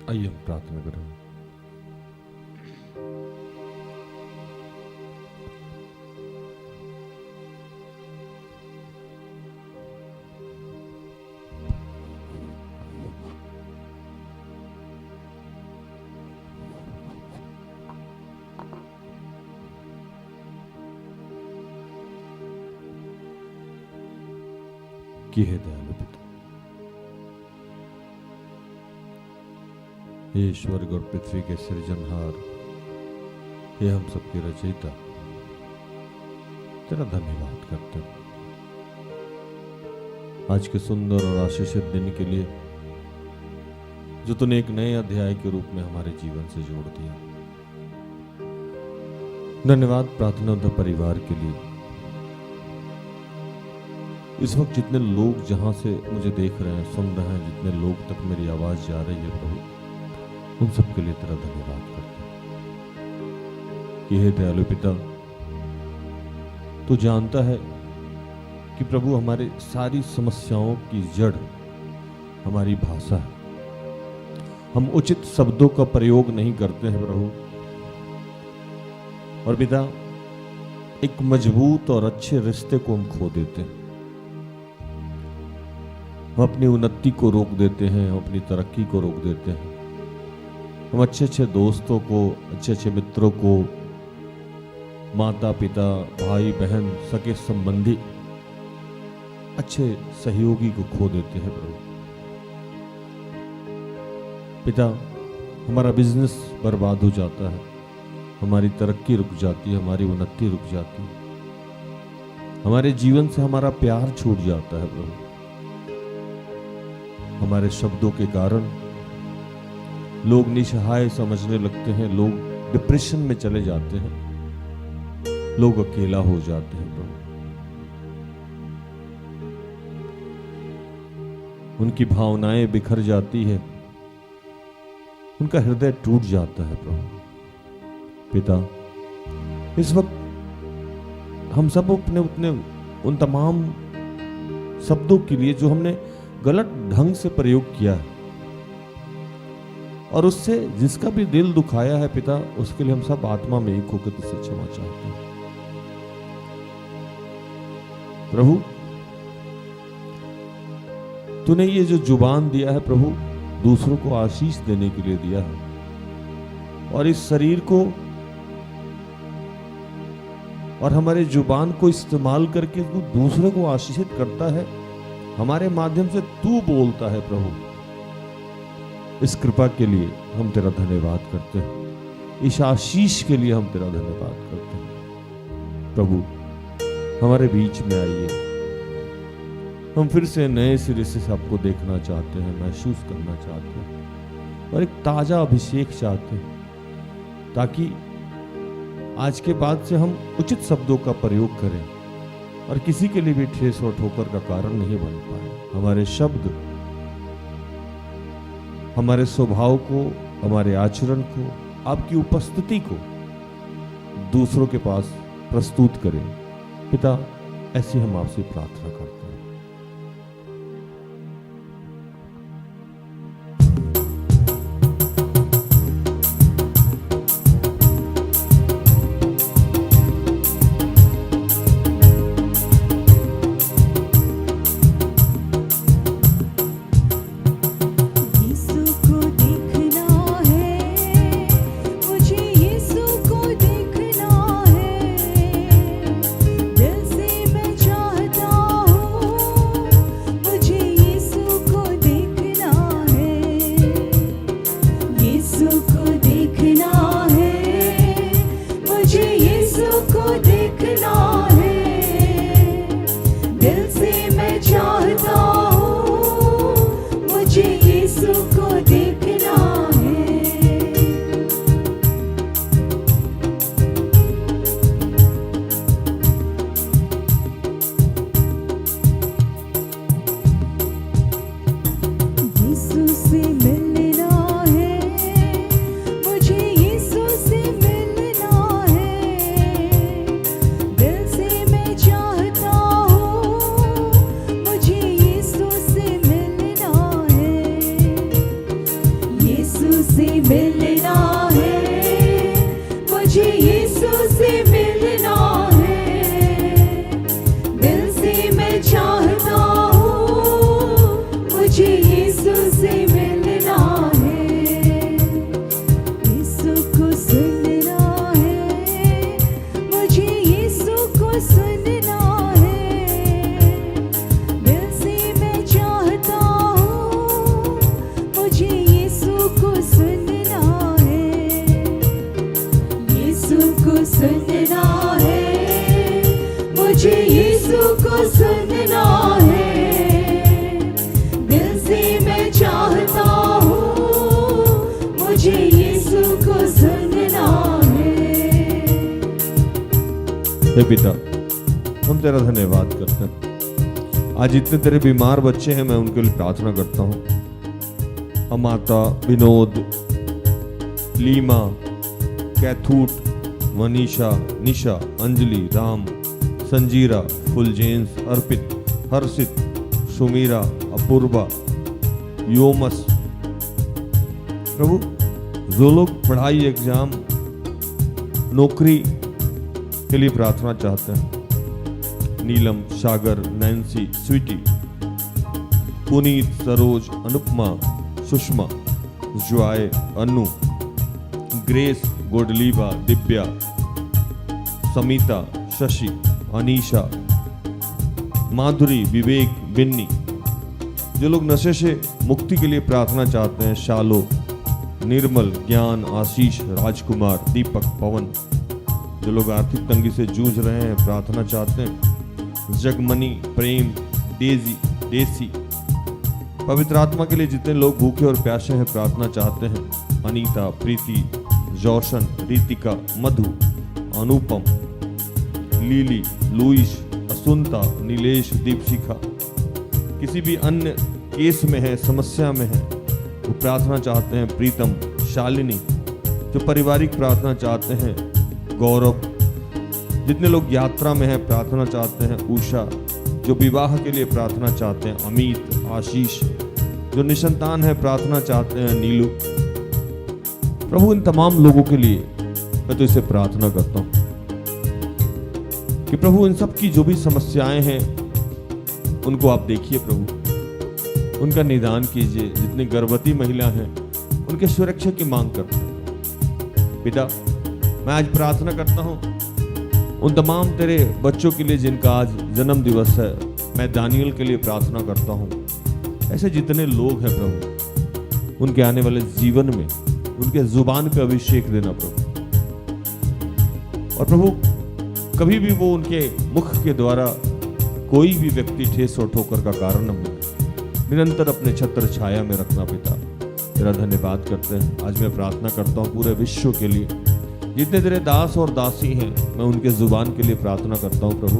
आइए हम प्रार्थना करें। कि हे दयालु पिता, हे स्वर्ग और पृथ्वी के सृजनहार, हे हम सबके रचयिता, तेरा धन्यवाद करते हैं आज के सुंदर और आशीषित दिन के लिए, जो तूने एक नए अध्याय के रूप में हमारे जीवन से जोड़ दिया। धन्यवाद प्रार्थना परिवार के लिए। इस वक्त जितने लोग जहां से मुझे देख रहे हैं, सुन रहे हैं, जितने लोग तक मेरी आवाज जा रही है प्रभु, उन सबके लिए तेरा धन्यवाद करते हैं कि हे दयालु पिता, तू जानता है कि प्रभु हमारे सारी समस्याओं की जड़ हमारी भाषा है। हम उचित शब्दों का प्रयोग नहीं करते हैं प्रभु, और पिता एक मजबूत और अच्छे रिश्ते को हम खो देते हैं। हम अपनी उन्नति को रोक देते हैं, हम अपनी तरक्की को रोक देते हैं। हम अच्छे अच्छे दोस्तों को, अच्छे अच्छे मित्रों को, माता पिता, भाई बहन, सगे संबंधी, अच्छे सहयोगी को खो देते हैं प्रभु। पिता, हमारा बिजनेस बर्बाद हो जाता है, हमारी तरक्की रुक जाती है, हमारी उन्नति रुक जाती है, हमारे जीवन से हमारा प्यार छूट जाता है प्रभु। हमारे शब्दों के कारण लोग निसहाय समझने लगते हैं, लोग डिप्रेशन में चले जाते हैं, लोग अकेला हो जाते हैं प्रभु। उनकी भावनाएं बिखर जाती है, उनका हृदय टूट जाता है प्रभु। पिता, इस वक्त हम सब अपने उन तमाम शब्दों के लिए जो हमने गलत ढंग से प्रयोग किया है और उससे जिसका भी दिल दुखाया है पिता, उसके लिए हम सब आत्मा में एक होकर तुझसे क्षमा चाहते हैं प्रभु। तूने ये जो जुबान दिया है प्रभु, दूसरों को आशीष देने के लिए दिया है, और इस शरीर को और हमारे जुबान को इस्तेमाल करके तू दूसरे को आशीषित करता है, हमारे माध्यम से तू बोलता है प्रभु। इस कृपा के लिए हम तेरा धन्यवाद करते हैं, इस आशीष के लिए हम तेरा धन्यवाद करते हैं प्रभु। हमारे बीच में आइए, हम फिर से नए सिरे से सबको देखना चाहते हैं, महसूस करना चाहते हैं, और एक ताजा अभिषेक चाहते हैं, ताकि आज के बाद से हम उचित शब्दों का प्रयोग करें और किसी के लिए भी ठेस और ठोकर का कारण नहीं बन पाए। हमारे शब्द हमारे स्वभाव को, हमारे आचरण को, आपकी उपस्थिति को दूसरों के पास प्रस्तुत करें पिता। ऐसी हम आपसे प्रार्थना करते हैं। दिल से मैं चाहता हूँ मुझे यीशु को सुनना है, दिल से मैं चाहता हूँ, मुझे यीशु को सुनना है। हे पिता, हम तेरा धन्यवाद करते हैं। आज इतने तेरे बीमार बच्चे हैं, मैं उनके लिए प्रार्थना करता हूँ। अमाता, विनोद, लीमा, कैथूट, मनीषा, निशा, अंजलि, राम, संजीरा, फुलजेंस, अर्पित, हर्षित, सुमीरा, अपूर्वा, योमस। प्रभु, जो लोग पढ़ाई, एग्जाम, नौकरी के लिए प्रार्थना चाहते हैं, नीलम, सागर, नैन्सी, स्वीटी, पुनीत, सरोज, अनुपमा, सुषमा, जॉय, अनु, ग्रेस, गोडलीबा, दिव्या, समिता, शशि, अनीशा, माधुरी, विवेक, बिन्नी। जो लोग नशे से मुक्ति के लिए प्रार्थना चाहते हैं, शालो, निर्मल, ज्ञान, आशीष, राजकुमार, दीपक, पवन। जो लोग आर्थिक तंगी से जूझ रहे हैं, प्रार्थना चाहते हैं, जगमनी, प्रेम, डेजी, डेसी। पवित्र आत्मा के लिए जितने लोग भूखे और प्यासे हैं, प्रार्थना चाहते हैं, अनीता, प्रीति, जौशन, रितिका, मधु, अनुपम, लीली, लुइस, असुंता, नीलेश, दीपशिखा। किसी भी अन्य केस में है, समस्या में है, वो प्रार्थना चाहते हैं, प्रीतम, शालिनी। जो पारिवारिक प्रार्थना चाहते हैं, गौरव। जितने लोग यात्रा में हैं, प्रार्थना चाहते हैं, उषा। जो विवाह के लिए प्रार्थना चाहते हैं, अमित, आशीष। जो निसंतान है, प्रार्थना चाहते हैं, नीलू। प्रभु, इन तमाम लोगों के लिए मैं तो इसे प्रार्थना करता हूं कि प्रभु, इन सब की जो भी समस्याएं हैं उनको आप देखिए प्रभु, उनका निदान कीजिए। जितनी गर्भवती महिला हैं, उनके सुरक्षा की मांग करते हैं। पिता, मैं आज प्रार्थना करता हूं उन तमाम तेरे बच्चों के लिए जिनका आज जन्म दिवस है। मैं दानियल के लिए प्रार्थना करता हूं। ऐसे जितने लोग हैं प्रभु, उनके आने वाले जीवन में उनके जुबान पे अभिषेक देना प्रभु। और प्रभु, कभी भी वो उनके मुख के द्वारा कोई भी व्यक्ति ठेस और ठोकर का कारण न बने। निरंतर अपने छत्र छाया में रखना पिता। तेरा धन्यवाद करते हैं। आज मैं प्रार्थना करता हूँ पूरे विश्व के लिए, जितने तेरे दास और दासी हैं, मैं उनके जुबान के लिए प्रार्थना करता हूँ प्रभु,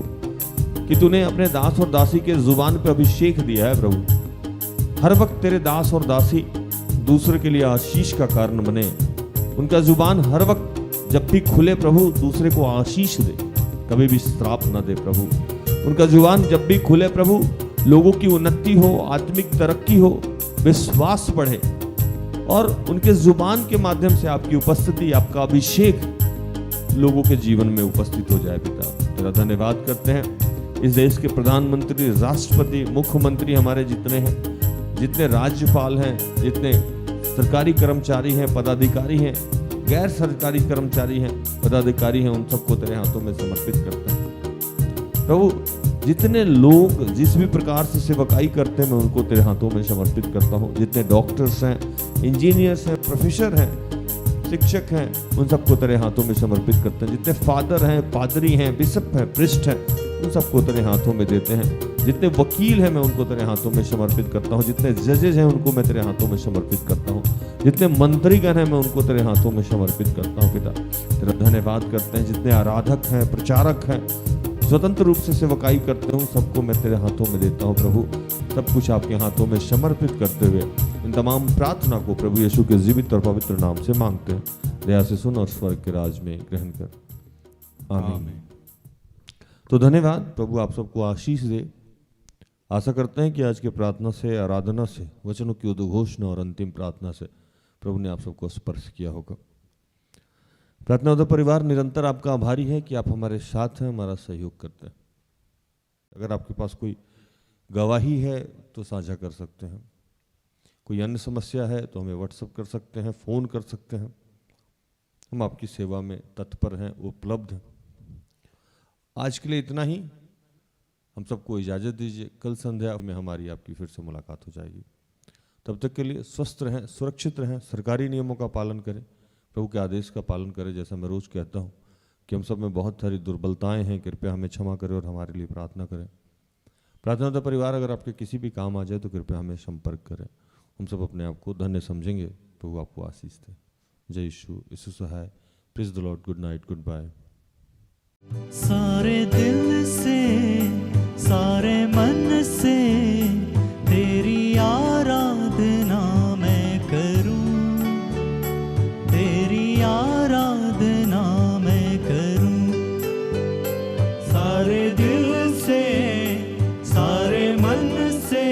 कि तूने अपने दास और दासी के जुबान पे अभिषेक दिया है प्रभु। हर वक्त तेरे दास और दासी दूसरे के लिए आशीष का कारण बने। उनका जुबान हर वक्त जब भी खुले प्रभु, दूसरे को आशीष दे, कभी भी श्राप न दे प्रभु। उनका जुबान जब भी खुले प्रभु, लोगों की उन्नति हो, आत्मिक तरक्की हो, विश्वास बढ़े, और उनके जुबान के माध्यम से आपकी उपस्थिति, आपका अभिषेक लोगों के जीवन में उपस्थित हो जाए पिता। तेरा धन्यवाद करते हैं। इस देश के प्रधानमंत्री, राष्ट्रपति, मुख्यमंत्री, हमारे जितने हैं, जितने राज्यपाल हैं, जितने सरकारी कर्मचारी हैं, पदाधिकारी हैं, गैर सरकारी कर्मचारी हैं, पदाधिकारी हैं, उन सबको तेरे हाथों में समर्पित करते हैं प्रभु। जितने लोग जिस भी प्रकार से सेवकाई करते हैं, मैं उनको तेरे हाथों में समर्पित करता हूँ। जितने डॉक्टर्स हैं, इंजीनियर्स हैं, प्रोफेसर हैं, शिक्षक हैं, उन सबको तेरे हाथों में समर्पित करते हैं। जितने फादर हैं, पादरी हैं, बिशप हैं, प्रिस्ट हैं, उन सबको तेरे हाथों में देते हैं। जितने वकील हैं, मैं उनको तेरे हाथों में समर्पित करता हूँ। जितने जजेज हैं, उनको मैं तेरे हाथों में समर्पित करता हूँ। जितने मंत्रीगण हैं, मैं उनको तेरे हाथों में समर्पित करता हूँ पिता। तेरा धन्यवाद करते हैं। जितने आराधक हैं, प्रचारक हैं, स्वतंत्र रूप से सेवकाई करते हूँ, सबको मैं तेरे हाथों में देता हूँ प्रभु। सब कुछ आपके हाथों में समर्पित करते हुए इन तमाम प्रार्थना को प्रभु यीशु के जीवित और पवित्र नाम से मांगते हैं। दया से सुन और स्वर्ग के राज में ग्रहण कर, आमीन। तो धन्यवाद प्रभु, आप सबको आशीष दे। आशा करते हैं कि आज के प्रार्थना से, आराधना से, वचनों की उद्घोषणा और अंतिम प्रार्थना से प्रभु ने आप सबको स्पर्श किया होगा। प्रार्थना उद्धव परिवार निरंतर आपका आभारी है कि आप हमारे साथ हैं, हमारा सहयोग करते हैं। अगर आपके पास कोई गवाही है तो साझा कर सकते हैं, कोई अन्य समस्या है तो हमें व्हाट्सएप कर सकते हैं, फ़ोन कर सकते हैं। हम आपकी सेवा में तत्पर हैं, उपलब्ध हैं। आज के लिए इतना ही। हम सबको इजाज़त दीजिए। कल संध्या में हमारी आपकी फिर से मुलाकात हो जाएगी। तब तक के लिए स्वस्थ रहें, सुरक्षित रहें, सरकारी नियमों का पालन करें, प्रभु के आदेश का पालन करें। जैसा मैं रोज़ कहता हूँ, कि हम सब में बहुत सारी दुर्बलताएं हैं, कृपया हमें क्षमा करें और हमारे लिए प्रार्थना करें। प्रार्थना होता परिवार अगर आपके किसी भी काम आ जाए तो कृपया हमें संपर्क करें। हम सब अपने आप को धन्य समझेंगे। प्रभु आपको आशीष दे। जय यीशु, यीशु सहाय। Praise the Lord. Good night, goodbye. सारे दिल से, सारे मन से तेरी आराधना मैं करूं, तेरी आराधना मैं करूं। सारे दिल से, सारे मन से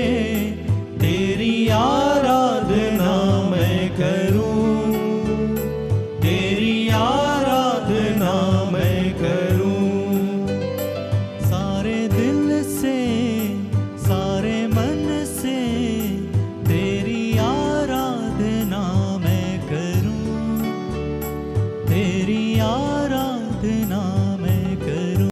तेरी आराधना मैं करूं, तेरी आराधना मैं करूं। सारे दिल से, सारे मन से तेरी आराधना मैं करूं, तेरी आराधना